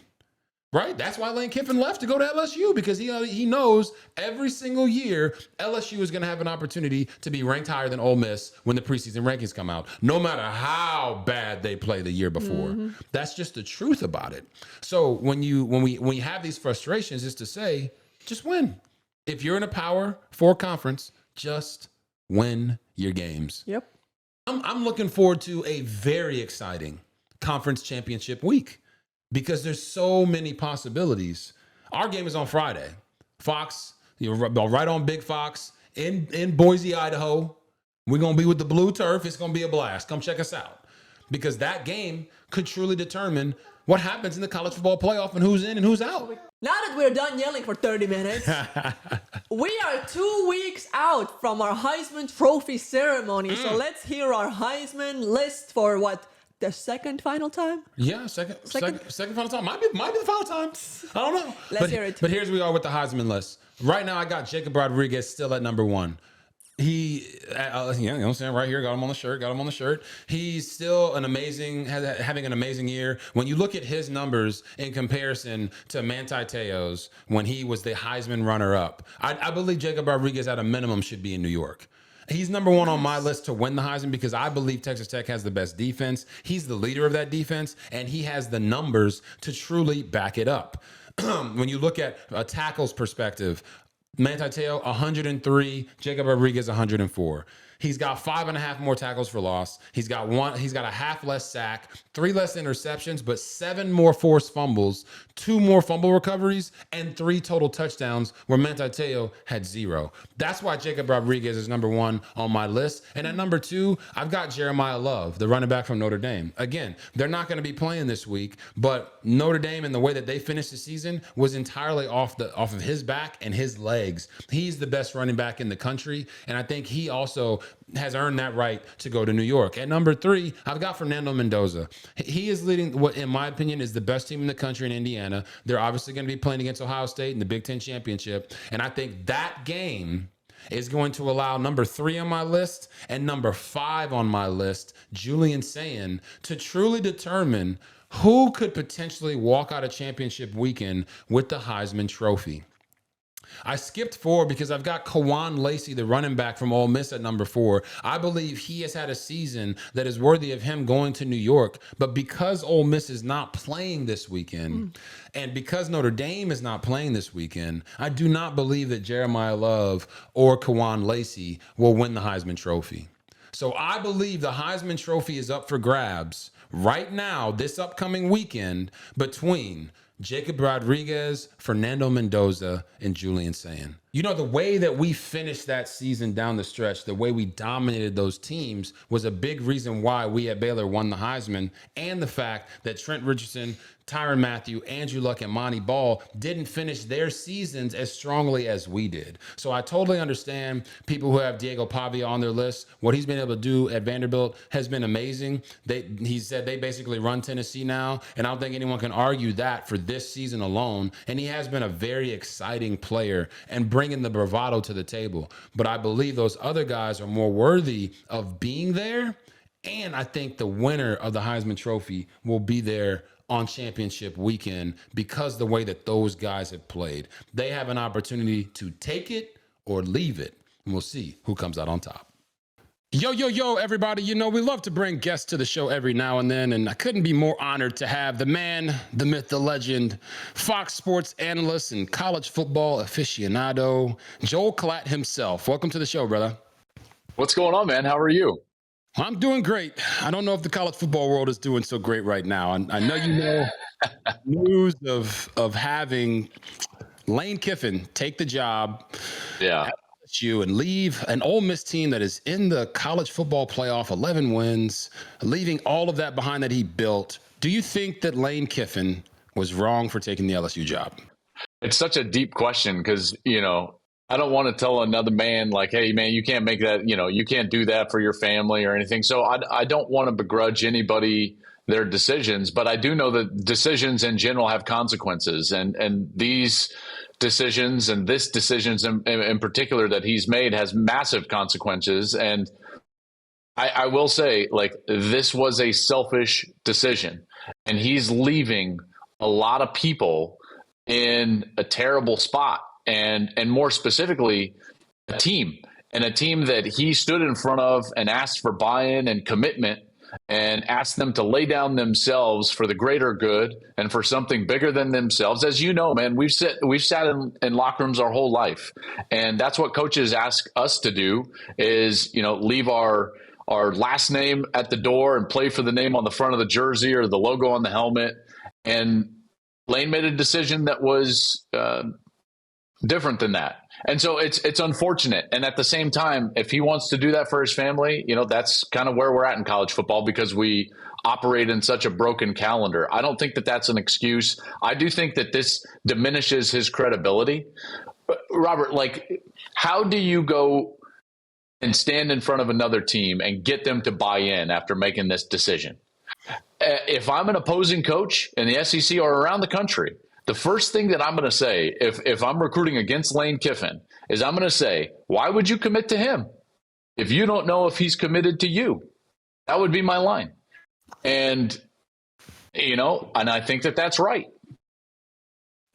A: Right? That's why Lane Kiffin left to go to LSU because he knows every single year LSU is going to have an opportunity to be ranked higher than Ole Miss when the preseason rankings come out, no matter how bad they play the year before. That's just the truth about it. So when we have these frustrations, is to say, just win. If you're in a Power 4 conference, just win your games.
B: Yep.
A: I'm looking forward to a very exciting conference championship week. Because there's so many possibilities. Our game is on Friday. Fox, right on Big Fox in Boise, Idaho. We're going to be with the blue turf. It's going to be a blast. Come check us out. Because that game could truly determine what happens in the college football playoff and who's in and who's out.
B: Now that we're done yelling for 30 minutes, we are 2 weeks out from our Heisman Trophy ceremony. So let's hear our Heisman list for what? The second final time?
A: Yeah, second final time. Might be the final time. I don't know.
B: Let's hear it.
A: But here's where we are with the Heisman list. Right now, I got Jacob Rodriguez still at number 1. You know what I'm saying? Right here, got him on the shirt. He's still having an amazing year. When you look at his numbers in comparison to Manti Te'o's when he was the Heisman runner-up, I believe Jacob Rodriguez at a minimum should be in New York. He's number one on my list to win the Heisman because I believe Texas Tech has the best defense. He's the leader of that defense, and he has the numbers to truly back it up. When you look at a tackle's perspective, Manti Te'o 103, Jacob Rodriguez 104. He's got 5.5 more tackles for loss. He's got a half less sack, 3 less interceptions, but 7 more forced fumbles, 2 more fumble recoveries, and 3 total touchdowns where Manti Te'o had 0. That's why Jacob Rodriguez is number 1 on my list. And at number 2, I've got Jeremiah Love, the running back from Notre Dame. Again, they're not going to be playing this week, but Notre Dame and the way that they finished the season was entirely off of his back and his legs. He's the best running back in the country, and I think he also has earned that right to go to New York. At number 3, I've got Fernando Mendoza. He is leading what, in my opinion, is the best team in the country in Indiana. They're obviously going to be playing against Ohio State in the Big Ten Championship. And I think that game is going to allow number 3 on my list and number 5 on my list, Julian Sayin, to truly determine who could potentially walk out of championship weekend with the Heisman Trophy. I skipped 4 because I've got Kawan Lacey, the running back from Ole Miss, at number 4. I believe he has had a season that is worthy of him going to New York. But because Ole Miss is not playing this weekend, and because Notre Dame is not playing this weekend, I do not believe that Jeremiah Love or Kawan Lacey will win the Heisman Trophy. So I believe the Heisman Trophy is up for grabs right now, this upcoming weekend, between Jacob Rodriguez, Fernando Mendoza, and Julian Sayin. You know, the way that we finished that season down the stretch, the way we dominated those teams was a big reason why we at Baylor won the Heisman, and the fact that Trent Richardson, Tyrann Mathieu, Andrew Luck, and Monty Ball didn't finish their seasons as strongly as we did. So I totally understand people who have Diego Pavia on their list. What he's been able to do at Vanderbilt has been amazing. He said they basically run Tennessee now, and I don't think anyone can argue that for this season alone. And he has been a very exciting player and bringing the bravado to the table. But I believe those other guys are more worthy of being there. And I think the winner of the Heisman Trophy will be there on championship weekend because the way that those guys have played. They have an opportunity to take it or leave it, and we'll see who comes out on top. Yo, everybody. You know, we love to bring guests to the show every now and then, and I couldn't be more honored to have the man, the myth, the legend, Fox Sports analyst and college football aficionado, Joel Klatt himself. Welcome to the show, brother.
C: What's going on, man? How are you?
A: I'm doing great. I don't know if the college football world is doing so great right now. I know you know news of having Lane Kiffin take the job at LSU and leave an Ole Miss team that is in the college football playoff, 11 wins, leaving all of that behind that he built. Do you think that Lane Kiffin was wrong for taking the LSU job?
C: It's such a deep question because, you know, I don't want to tell another man like, hey, man, you can't make that, you know, you can't do that for your family or anything. So I don't want to begrudge anybody their decisions, but I do know that decisions in general have consequences. And these decisions and this decisions in particular that he's made has massive consequences. And I will say, like, this was a selfish decision. And he's leaving a lot of people in a terrible spot. And more specifically, a team that he stood in front of and asked for buy-in and commitment and asked them to lay down themselves for the greater good and for something bigger than themselves. As you know, man, we've sat in locker rooms our whole life. And that's what coaches ask us to do is, you know, leave our last name at the door and play for the name on the front of the jersey or the logo on the helmet. And Lane made a decision that was different than that. And so it's unfortunate. And at the same time, if he wants to do that for his family, you know, that's kind of where we're at in college football because we operate in such a broken calendar. I don't think that that's an excuse. I do think that this diminishes his credibility. But Robert, like, how do you go and stand in front of another team and get them to buy in after making this decision? If I'm an opposing coach in the SEC or around the country, the first thing that I'm going to say, if I'm recruiting against Lane Kiffin, is I'm going to say, why would you commit to him? if you don't know if he's committed to you. That would be my line. And, and I think that that's right.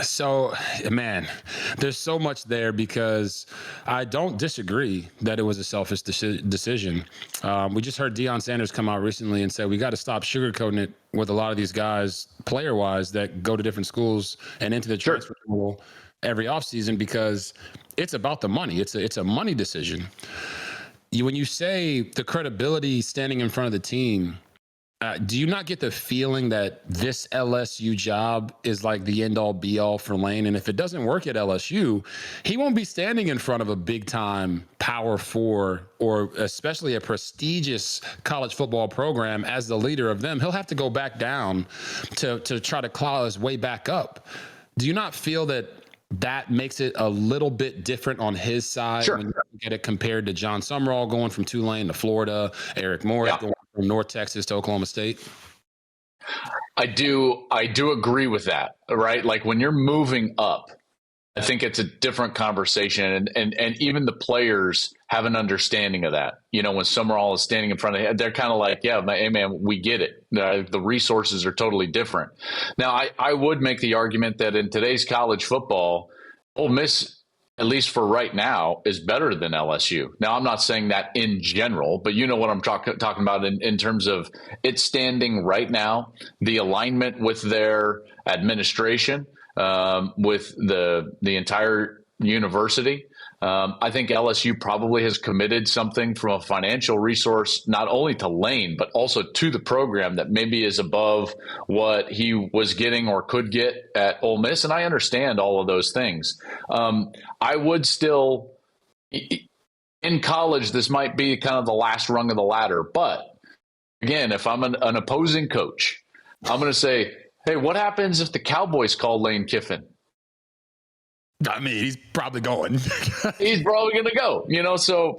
A: So, man, there's so much there because I don't disagree that it was a selfish decision. We just heard Deion Sanders come out recently and say we got to stop sugarcoating it with a lot of these guys, player-wise, that go to different schools and into the transfer portal every offseason because it's about the money. It's a money decision. When you say the credibility standing in front of the team, do you not get the feeling that this LSU job is like the end all be all for Lane? And if it doesn't work at LSU, he won't be standing in front of a big time Power Four or especially a prestigious college football program as the leader of them. He'll have to go back down to try to claw his way back up. Do you not feel that makes it a little bit different on his side when you get it compared to John Summerall going from Tulane to Florida, Eric Morris going from North Texas to Oklahoma State?
C: I do agree with that, right? Like when you're moving up, I think it's a different conversation, and even the players have an understanding of that. When Summerall is standing in front of, they're kind of like, yeah, hey man, we get it. The resources are totally different. Now, I would make the argument that in today's college football, Ole Miss, at least for right now, is better than LSU. Now, I'm not saying that in general, but you know what I'm talking about in terms of it standing right now, the alignment with their administration, with the entire university. I think LSU probably has committed something from a financial resource, not only to Lane, but also to the program that maybe is above what he was getting or could get at Ole Miss. And I understand all of those things. I would still, in college, this might be kind of the last rung of the ladder. But again, if I'm an opposing coach, I'm going to say, hey, what happens if the Cowboys call Lane Kiffin?
A: I mean, he's probably going.
C: He's probably going to go. So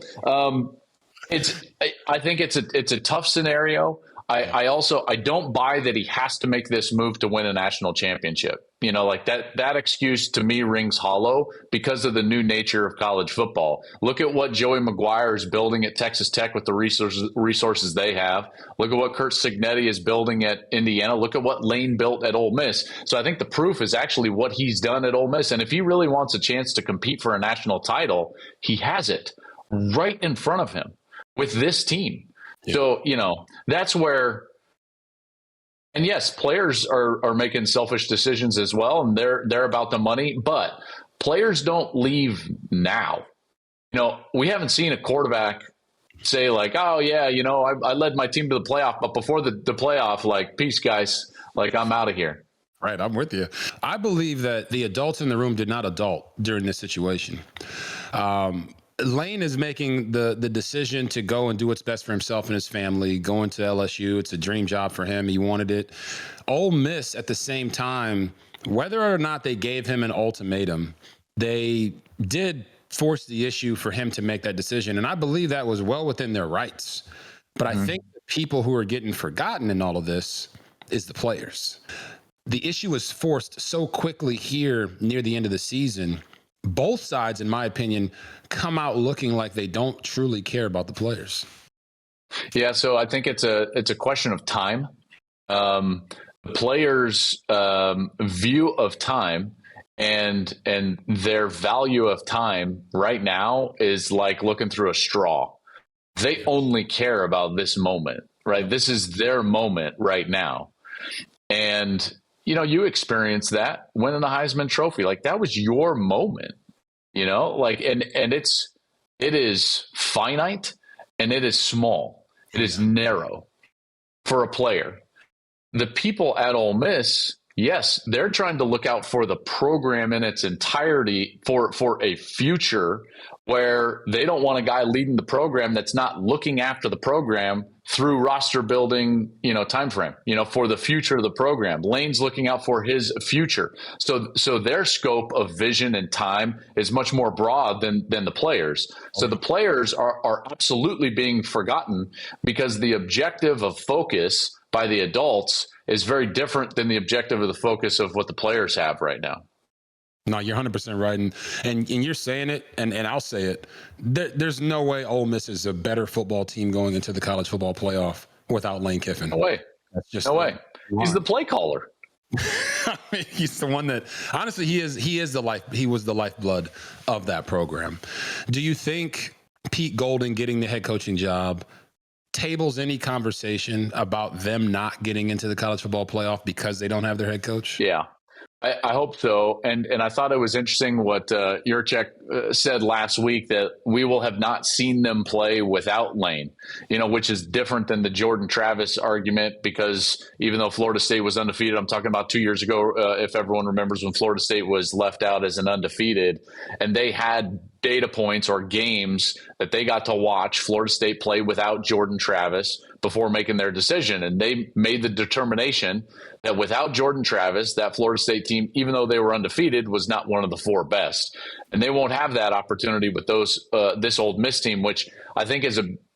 C: I think it's a tough scenario. I don't buy that he has to make this move to win a national championship. Like that excuse to me rings hollow because of the new nature of college football. Look at what Joey McGuire is building at Texas Tech with the resources they have. Look at what Kurt Cignetti is building at Indiana. Look at what Lane built at Ole Miss. So I think the proof is actually what he's done at Ole Miss. And if he really wants a chance to compete for a national title, he has it right in front of him with this team. Yeah. So, that's where, and yes, players are making selfish decisions as well, and they're about the money, but players don't leave now. We haven't seen a quarterback say like, oh yeah, I led my team to the playoff, but before the playoff, like, peace guys, like I'm out of here.
A: Right, I'm with you. I believe that the adults in the room did not adult during this situation. Lane is making the decision to go and do what's best for himself and his family, going to LSU. It's a dream job for him. He wanted it. Ole Miss, at the same time, whether or not they gave him an ultimatum, they did force the issue for him to make that decision. And I believe that was well within their rights. But I think the people who are getting forgotten in all of this is the players. The issue was forced so quickly here near the end of the season. Both sides, in my opinion, come out looking like they don't truly care about the players.
C: Yeah, so I think it's a question of time. The players' view of time and their value of time right now is like looking through a straw. They only care about this moment, right? This is their moment right now. And you experienced that winning the Heisman Trophy. Like that was your moment, like, and it is finite and it is small. It is narrow for a player. The people at Ole Miss, yes, they're trying to look out for the program in its entirety for a future where they don't want a guy leading the program that's not looking after the program through roster building, time frame, for the future of the program. Lane's looking out for his future. So their scope of vision and time is much more broad than the players. So the players are absolutely being forgotten because the objective of focus by the adults is very different than the objective of the focus of what the players have right now.
A: No, you're 100% right. And you're saying it, and I'll say it. There's no way Ole Miss is a better football team going into the college football playoff without Lane Kiffin.
C: No way.
A: That's just
C: no way. He's the play caller.
A: I mean, he's the one that, honestly, he was the lifeblood of that program. Do you think Pete Golding getting the head coaching job tables any conversation about them not getting into the college football playoff because they don't have their head coach?
C: Yeah. I hope so. And I thought it was interesting what Yurchek said last week, that we will have not seen them play without Lane, which is different than the Jordan Travis argument, because even though Florida State was undefeated, I'm talking about 2 years ago, if everyone remembers, when Florida State was left out as an undefeated, and they had data points or games that they got to watch Florida State play without Jordan Travis before making their decision. And they made the determination that without Jordan Travis, that Florida State team, even though they were undefeated, was not one of the 4 best. And they won't have that opportunity with this Ole Miss team, which I think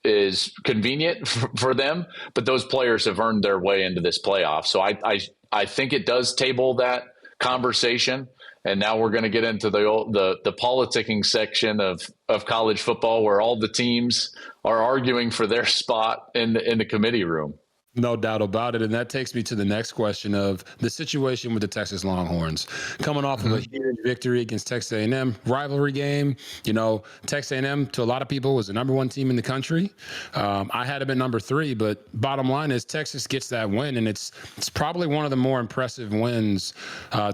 C: is convenient for them. But those players have earned their way into this playoff. So I think it does table that conversation. And now we're going to get into the politicking section of college football, where all the teams are arguing for their spot in the committee room.
A: No doubt about it. And that takes me to the next question of the situation with the Texas Longhorns. Coming off of a huge victory against Texas A&M, rivalry game. Texas A&M, to a lot of people, was the number 1 team in the country. I had it at number 3, but bottom line is Texas gets that win, and it's probably one of the more impressive wins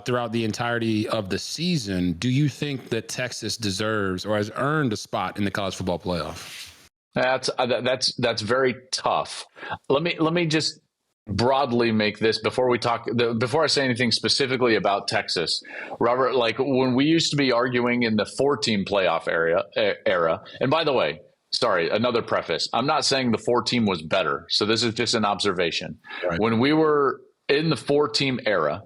A: throughout the entirety of the season. Do you think that Texas deserves or has earned a spot in the college football playoff?
C: That's very tough. Let me just broadly make this before I say anything specifically about Texas, Robert. Like when we used to be arguing in the 4-team playoff era. And by the way, sorry, another preface. I'm not saying the 4-team was better. So this is just an observation. Right. When we were in the 4-team era,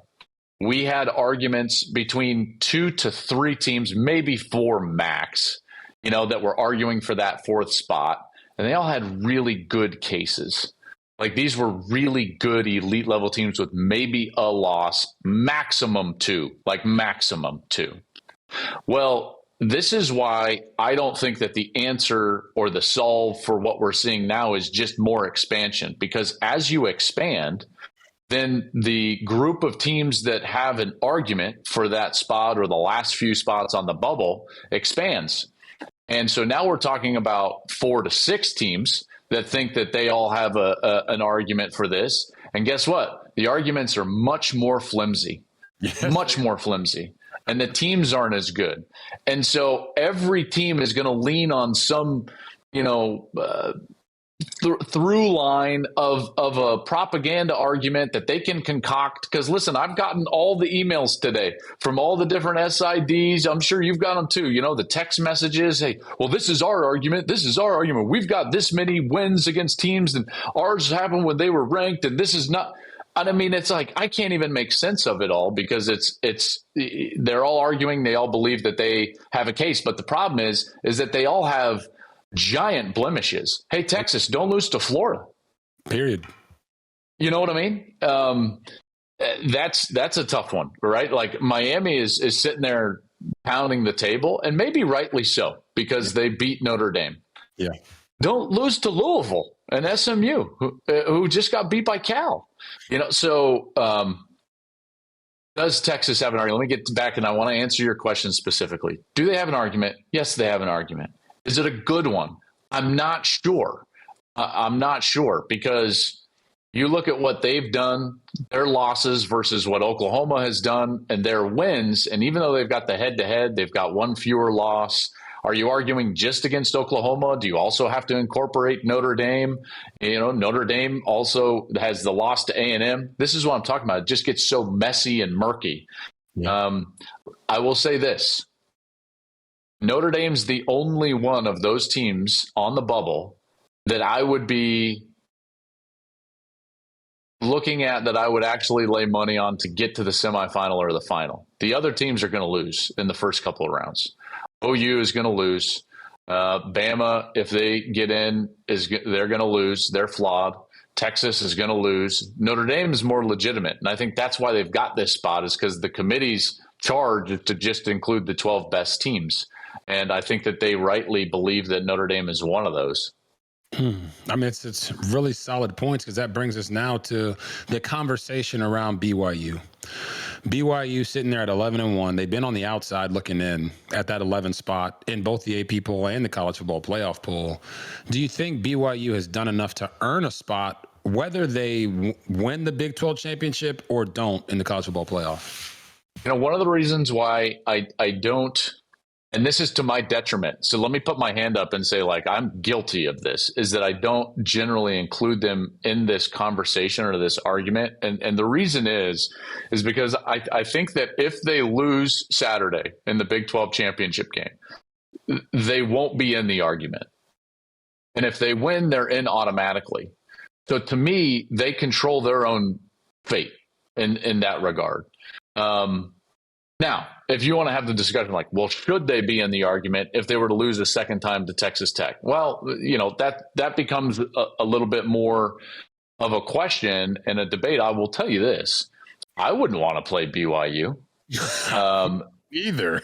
C: we had arguments between 2 to 3 teams, maybe 4 max, that were arguing for that 4th spot. And they all had really good cases. Like these were really good elite level teams with maybe a loss, maximum 2. Well, this is why I don't think that the answer or the solve for what we're seeing now is just more expansion. Because as you expand, then the group of teams that have an argument for that spot or the last few spots on the bubble expands. And so now we're talking about 4 to 6 teams that think that they all have an argument for this. And guess what? The arguments are much more flimsy, much more flimsy. And the teams aren't as good. And so every team is going to lean on some, through line of a propaganda argument that they can concoct. Because listen, I've gotten all the emails today from all the different SIDs. I'm sure you've got them too. The text messages. Hey, well, this is our argument. This is our argument. We've got this many wins against teams, and ours happened when they were ranked, and this is not. And I mean, it's like I can't even make sense of it all, because they're all arguing. They all believe that they have a case, but the problem is that they all have giant blemishes. Hey, Texas, don't lose to Florida.
A: Period.
C: You know what I mean? That's a tough one, right? Like Miami is sitting there pounding the table, and maybe rightly so, because they beat Notre Dame.
A: Yeah.
C: Don't lose to Louisville and SMU, who just got beat by Cal. So does Texas have an argument? Let me get back, and I want to answer your question specifically. Do they have an argument? Yes, they have an argument. Is it a good one? I'm not sure. I'm not sure, because you look at what they've done, their losses versus what Oklahoma has done, and their wins. And even though they've got the head-to-head, they've got 1 fewer loss. Are you arguing just against Oklahoma? Do you also have to incorporate Notre Dame? Notre Dame also has the loss to A&M. This is what I'm talking about. It just gets so messy and murky. Yeah. I will say this. Notre Dame's the only one of those teams on the bubble that I would be looking at, that I would actually lay money on to get to the semifinal or the final. The other teams are going to lose in the first couple of rounds. OU is going to lose. Bama, if they get in, they're going to lose. They're flawed. Texas is going to lose. Notre Dame is more legitimate. And I think that's why they've got this spot, is because the committees charge to just include the 12 best teams. And I think that they rightly believe that Notre Dame is one of those.
A: I mean, it's really solid points, because that brings us now to the conversation around BYU. BYU sitting there at 11-1. They've been on the outside looking in at that 11 spot in both the AP poll and the college football playoff poll. Do you think BYU has done enough to earn a spot, whether they win the Big 12 championship or don't in the college football playoff?
C: You know, one of the reasons why I don't, and this is to my detriment, so let me put my hand up and say, like, I'm guilty of this, is that I don't generally include them in this conversation or this argument. And the reason is because I think that if they lose Saturday in the Big 12 championship game, they won't be in the argument. And if they win, they're in automatically. So to me, they control their own fate in that regard. Now, if you want to have the discussion like, well, should they be in the argument if they were to lose a second time to Texas Tech? Well, you know, that becomes a little bit more of a question and a debate. I will tell you this. I wouldn't want to play BYU.
A: Either.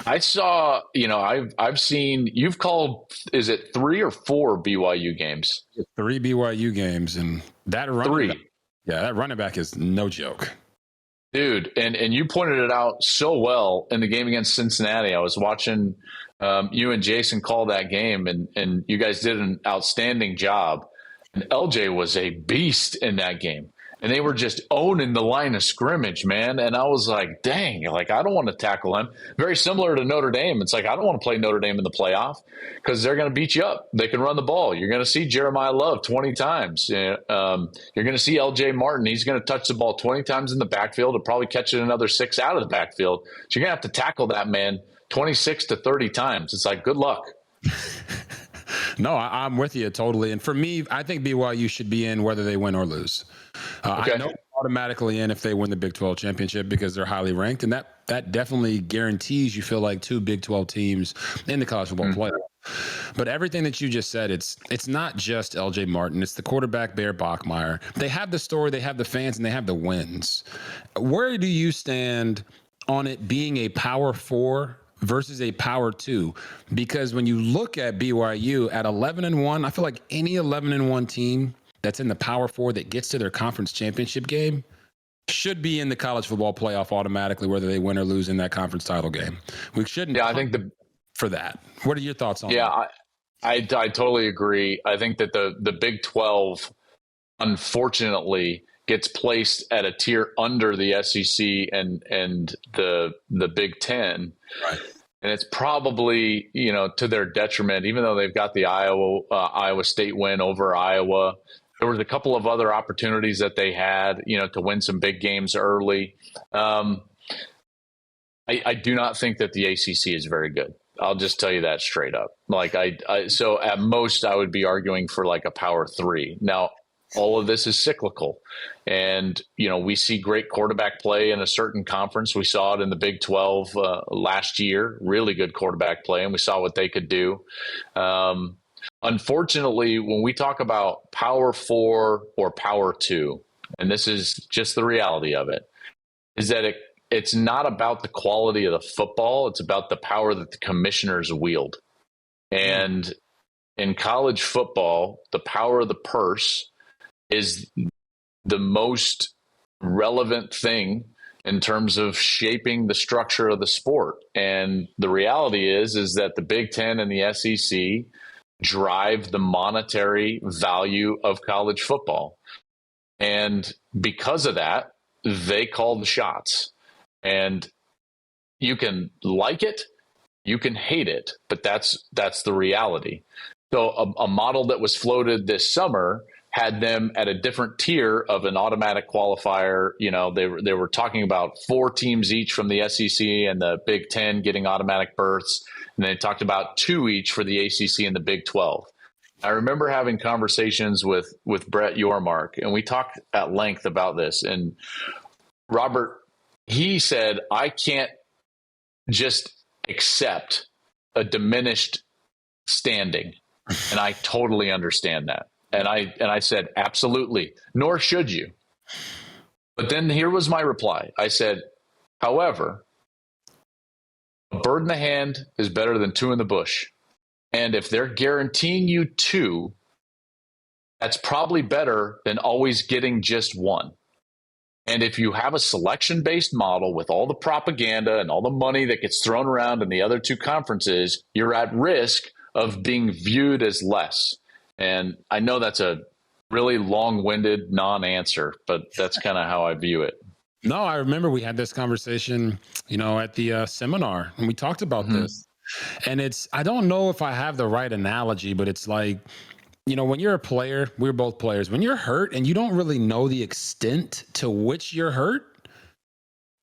C: I saw, you know, I've seen, you've called, is it 3 or 4 BYU games?
A: 3 BYU games, and that running back, that running back is no joke.
C: Dude, and you pointed it out so well in the game against Cincinnati. I was watching you and Jason call that game, and you guys did an outstanding job. And LJ was a beast in that game. And they were just owning the line of scrimmage, man. And I was like, dang, like, I don't want to tackle him. Very similar to Notre Dame. It's like, I don't want to play Notre Dame in the playoff because they're going to beat you up. They can run the ball. You're going to see Jeremiah Love 20 times. You're going to see LJ Martin. He's going to touch the ball 20 times in the backfield and probably catch it another 6 out of the backfield. So you're going to have to tackle that man 26 to 30 times. It's like, good luck.
A: No, I'm with you totally. And for me, I think BYU should be in whether they win or lose.
C: Okay.
A: I know automatically in if they win the Big 12 championship because they're highly ranked, and that definitely guarantees you feel like 2 Big 12 teams in the college football playoff. But everything that you just said, it's not just LJ Martin. It's the quarterback, Bear Bachmeier. They have the story, they have the fans, and they have the wins. Where do you stand on it being a Power 4 versus a Power 2? Because when you look at BYU at 11-1, I feel like any 11-1 team that's in the Power 4 that gets to their conference championship game should be in the college football playoff automatically, whether they win or lose in that conference title game. We shouldn't.
C: Yeah, I think
A: for that. What are your thoughts on that?
C: Yeah, I totally agree. I think that the Big 12, unfortunately, gets placed at a tier under the SEC and the Big 10. Right. And it's probably, you know, to their detriment, even though they've got the Iowa State win over Iowa. There was a couple of other opportunities that they had, you know, to win some big games early. I do not think that the ACC is very good. I'll just tell you that straight up. Like so at most I would be arguing for like a Power 3. Now, all of this is cyclical. And, you know, we see great quarterback play in a certain conference. We saw it in the Big 12 last year, really good quarterback play, and we saw what they could do. Unfortunately, when we talk about Power 4 or Power 2, and this is just the reality of it, is that it's not about the quality of the football. It's about the power that the commissioners wield. And in college football, the power of the purse is the most relevant thing in terms of shaping the structure of the sport. And the reality is that the Big Ten and the SEC drive the monetary value of college football. And because of that, they call the shots. And you can like it, you can hate it, but that's the reality. So a model that was floated this summer had them at a different tier of an automatic qualifier. You know, they were talking about 4 teams each from the SEC and the Big Ten getting automatic berths. And they talked about 2 each for the ACC and the Big 12. I remember having conversations with Brett Yormark, and we talked at length about this. And Robert, he said, I can't just accept a diminished standing. And I totally understand that. And I said, absolutely, nor should you. But then here was my reply. I said, however, A bird in the hand is better than two in the bush. And if they're guaranteeing you two, that's probably better than always getting just one. And if you have a selection-based model with all the propaganda and all the money that gets thrown around in the other two conferences, you're at risk of being viewed as less. And I know that's a really long-winded non-answer, but that's kind of how I view it.
A: No, I remember we had this conversation, at the seminar, and we talked about this. And I don't know if I have the right analogy, but it's like, when you're a player, we're both players. When you're hurt and you don't really know the extent to which you're hurt,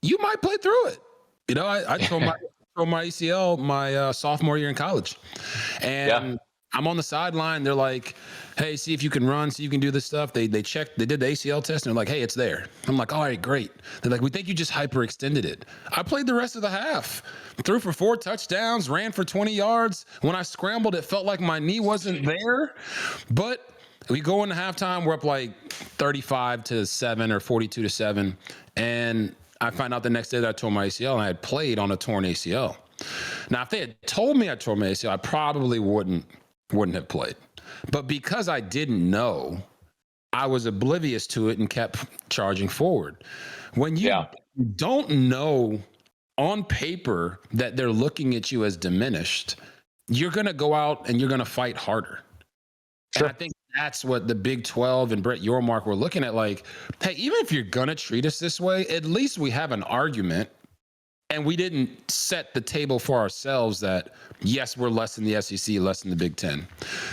A: you might play through it. I tore my ACL my sophomore year in college, and I'm on the sideline. They're like, "Hey, see if you can run, see if you can do this stuff." They checked, they did the ACL test, and they're like, "Hey, it's there." I'm like, "All right, great." They're like, "We think you just hyperextended it." I played the rest of the half, threw for 4 touchdowns, ran for 20 yards. When I scrambled, it felt like my knee wasn't there. But we go into halftime, we're up like 35-7 or 42-7, and I find out the next day that I tore my ACL, and I had played on a torn ACL. Now, if they had told me I tore my ACL, I probably wouldn't have played. But because I didn't know, I was oblivious to it and kept charging forward. When you don't know on paper that they're looking at you as diminished, you're going to go out and you're going to fight harder. Sure. And I think that's what the Big 12 and Brett Yormark were looking at. Like, hey, even if you're going to treat us this way, at least we have an argument. And we didn't set the table for ourselves that, yes, we're less than the SEC, less than the Big 10.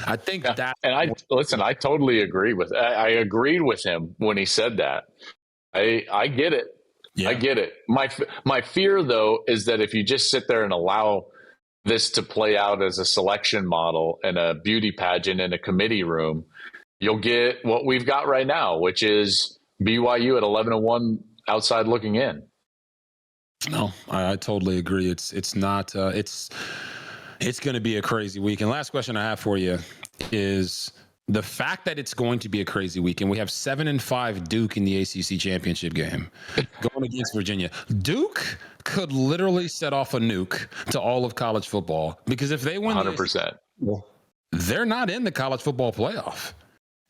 A: I think that.
C: And I totally agree with. I agreed with him when he said that. I get it. Yeah. I get it. My fear, though, is that if you just sit there and allow this to play out as a selection model and a beauty pageant in a committee room, you'll get what we've got right now, which is BYU at 11-1 outside looking in.
A: No, I totally agree. It's not. It's going to be a crazy week. And last question I have for you is the fact that it's going to be a crazy week, and we have 7-5 Duke in the ACC championship game going against Virginia. Duke could literally set off a nuke to all of college football, because if they win
C: 100%,
A: they're not in the college football playoff.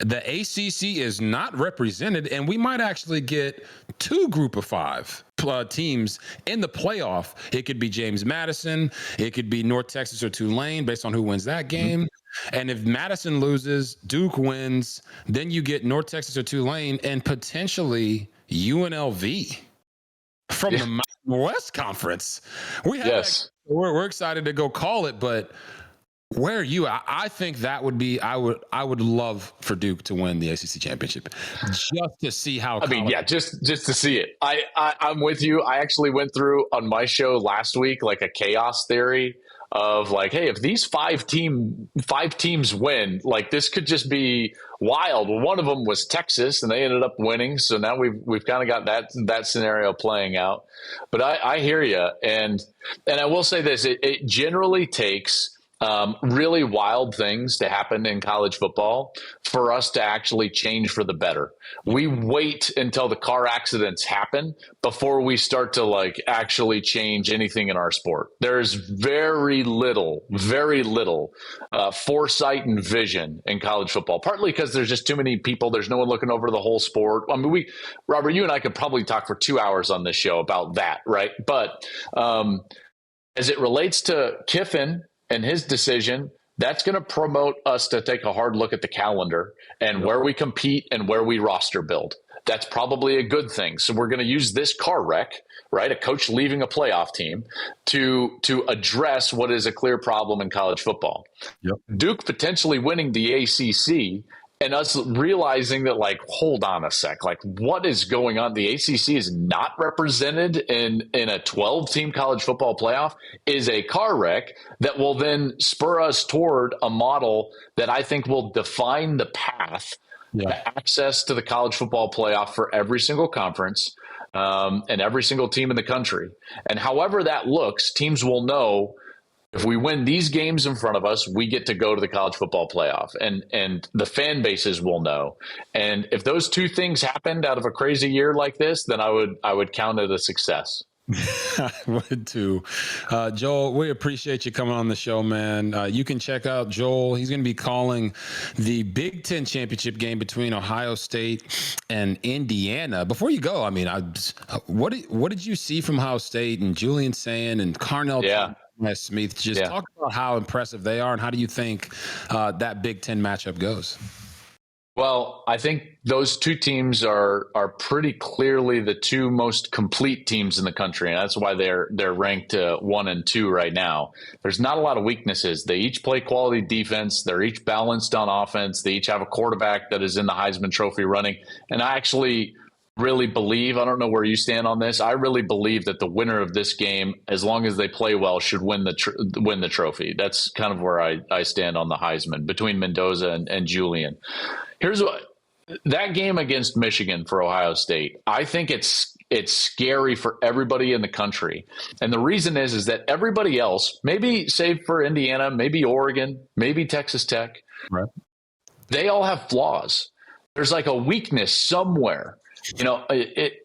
A: The ACC is not represented, and we might actually get 2 group of 5 teams in the playoff. It could be James Madison. It could be North Texas or Tulane, based on who wins that game. And if Madison loses, Duke wins, then you get North Texas or Tulane and potentially UNLV from the Mountain West Conference. We're excited to go call it, but where are you? I think that would be. I would love for Duke to win the ACC championship, just to see how.
C: Just to see it. I'm with you. I actually went through on my show last week like a chaos theory of like, hey, if these 5 teams win, like this could just be wild. Well, one of them was Texas, and they ended up winning. So now we've kind of got that scenario playing out. But I hear you, and I will say this: it generally takes really wild things to happen in college football for us to actually change for the better. We wait until the car accidents happen before we start to like actually change anything in our sport. There's very little foresight and vision in college football, partly because there's just too many people. There's no one looking over the whole sport. I mean, Robert, you and I could probably talk for 2 hours on this show about that, right? But as it relates to Kiffin and his decision, that's going to promote us to take a hard look at the calendar and where we compete and where we roster build. That's probably a good thing. So we're going to use this car wreck, right? A coach leaving a playoff team to address what is a clear problem in college football. Yep. Duke potentially winning the ACC and us realizing that, like, hold on a sec, like, what is going on? The ACC is not represented in a 12-team college football playoff is a car wreck that will then spur us toward a model that I think will define the path to access to the college football playoff for every single conference and every single team in the country. And however that looks, teams will know, if we win these games in front of us, we get to go to the college football playoff, and the fan bases will know. And if those two things happened out of a crazy year like this, then I would count it a success.
A: I would too. Joel, we appreciate you coming on the show, man. You can check out Joel. He's going to be calling the Big Ten championship game between Ohio State and Indiana. Before you go, I mean, what did you see from Ohio State and Julian Sand and Carnell Smith? Just talk about how impressive they are, and how do you think that Big Ten matchup goes?
C: Well, I think those two teams are pretty clearly the two most complete teams in the country, and that's why they're ranked 1 and 2 right now. There's not a lot of weaknesses. They each play quality defense. They're each balanced on offense. They each have a quarterback that is in the Heisman Trophy running. And I actually really believe, I don't know where you stand on this, I really believe that the winner of this game, as long as they play well, should win the trophy. That's kind of where I stand on the Heisman between Mendoza and Julian. Here's what that game against Michigan for Ohio State, I think it's scary for everybody in the country. And the reason is that everybody else, maybe save for Indiana, maybe Oregon, maybe Texas Tech,
A: right,
C: they all have flaws. There's like a weakness somewhere,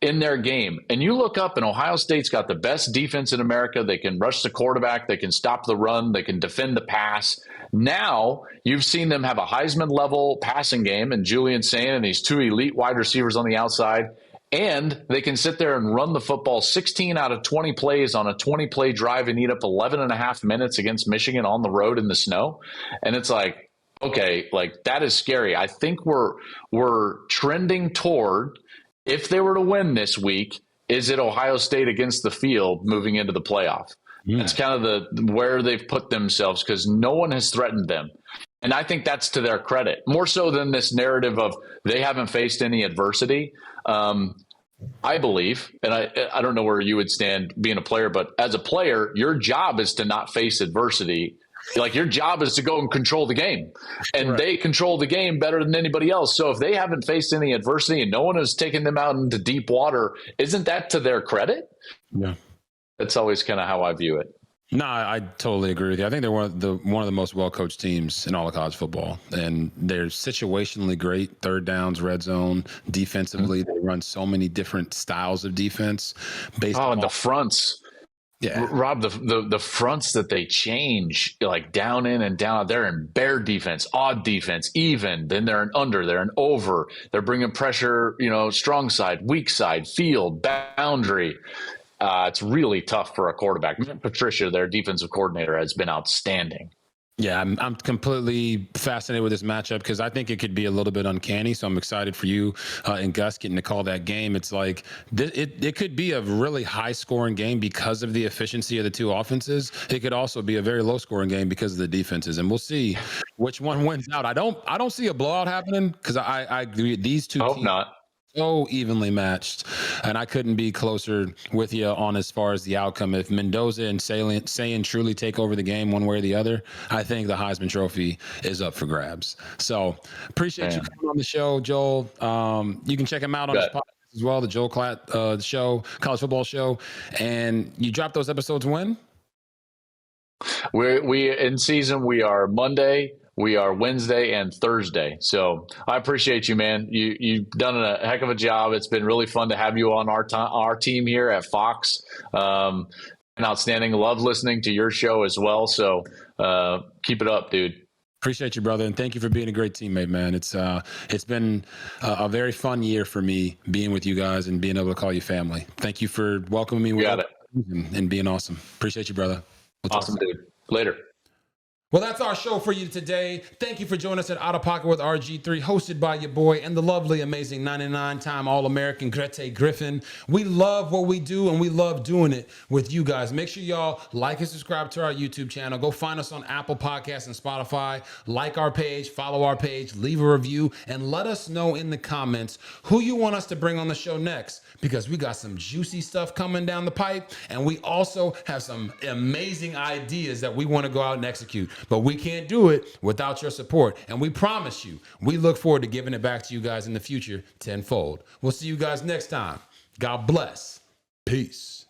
C: in their game. And you look up and Ohio State's got the best defense in America. They can rush the quarterback. They can stop the run. They can defend the pass. Now you've seen them have a Heisman level passing game and Julian Sand and these two elite wide receivers on the outside. And they can sit there and run the football 16 out of 20 plays on a 20-play drive and eat up 11 and a half minutes against Michigan on the road in the snow. And it's like, okay, like that is scary. I think we're trending toward, if they were to win this week, is it Ohio State against the field moving into the playoff? Yeah. That's kind of where they've put themselves, because no one has threatened them. And I think that's to their credit, more so than this narrative of they haven't faced any adversity. I believe, and I don't know where you would stand being a player, but as a player, your job is to not face adversity. Like, your job is to go and control the game, and right, they control the game better than anybody else. So if they haven't faced any adversity and no one has taken them out into deep water, isn't that to their credit?
A: Yeah.
C: That's always kind of how I view it.
A: No, I totally agree with you. I think they're one of the most well-coached teams in all of college football, and they're situationally great. Third downs, red zone, defensively, they run so many different styles of defense.
C: And the fronts.
A: Yeah,
C: Rob, the fronts that they change, like down in and down out, they're in bear defense, odd defense, even. Then they're an under, they're an over. They're bringing pressure, strong side, weak side, field, boundary. It's really tough for a quarterback. Patricia, their defensive coordinator, has been outstanding.
A: Yeah, I'm completely fascinated with this matchup because I think it could be a little bit uncanny. So I'm excited for you and Gus getting to call that game. It's like it could be a really high scoring game because of the efficiency of the two offenses. It could also be a very low scoring game because of the defenses, and we'll see which one wins out. I don't see a blowout happening because I agree. These two
C: teams,
A: hope
C: not.
A: So evenly matched, and I couldn't be closer with you on as far as the outcome. If Mendoza and Sand truly take over the game one way or the other, I think the Heisman Trophy is up for grabs. So appreciate you coming on the show, Joel. You can check him out on his podcast as well, the Joel Klatt show, college football show. And you drop those episodes when?
C: We in season, we are Monday, we are Wednesday and Thursday. So I appreciate you, man. You've done a heck of a job. It's been really fun to have you on our team here at Fox. And outstanding. Love listening to your show as well. So keep it up, dude.
A: Appreciate you, brother, and thank you for being a great teammate, man. It's been a very fun year for me being with you guys and being able to call you family. Thank you for welcoming me with and being awesome. Appreciate you, brother.
C: Awesome, dude. Later.
A: Well, that's our show for you today. Thank you for joining us at Outta Pocket with RG3, hosted by your boy and the lovely, amazing 99-time All-American Grete Griffin. We love what we do, and we love doing it with you guys. Make sure y'all like and subscribe to our YouTube channel. Go find us on Apple Podcasts and Spotify. Like our page, follow our page, leave a review, and let us know in the comments who you want us to bring on the show next, because we got some juicy stuff coming down the pipe, and we also have some amazing ideas that we want to go out and execute. But we can't do it without your support. And we promise you, we look forward to giving it back to you guys in the future tenfold. We'll see you guys next time. God bless. Peace.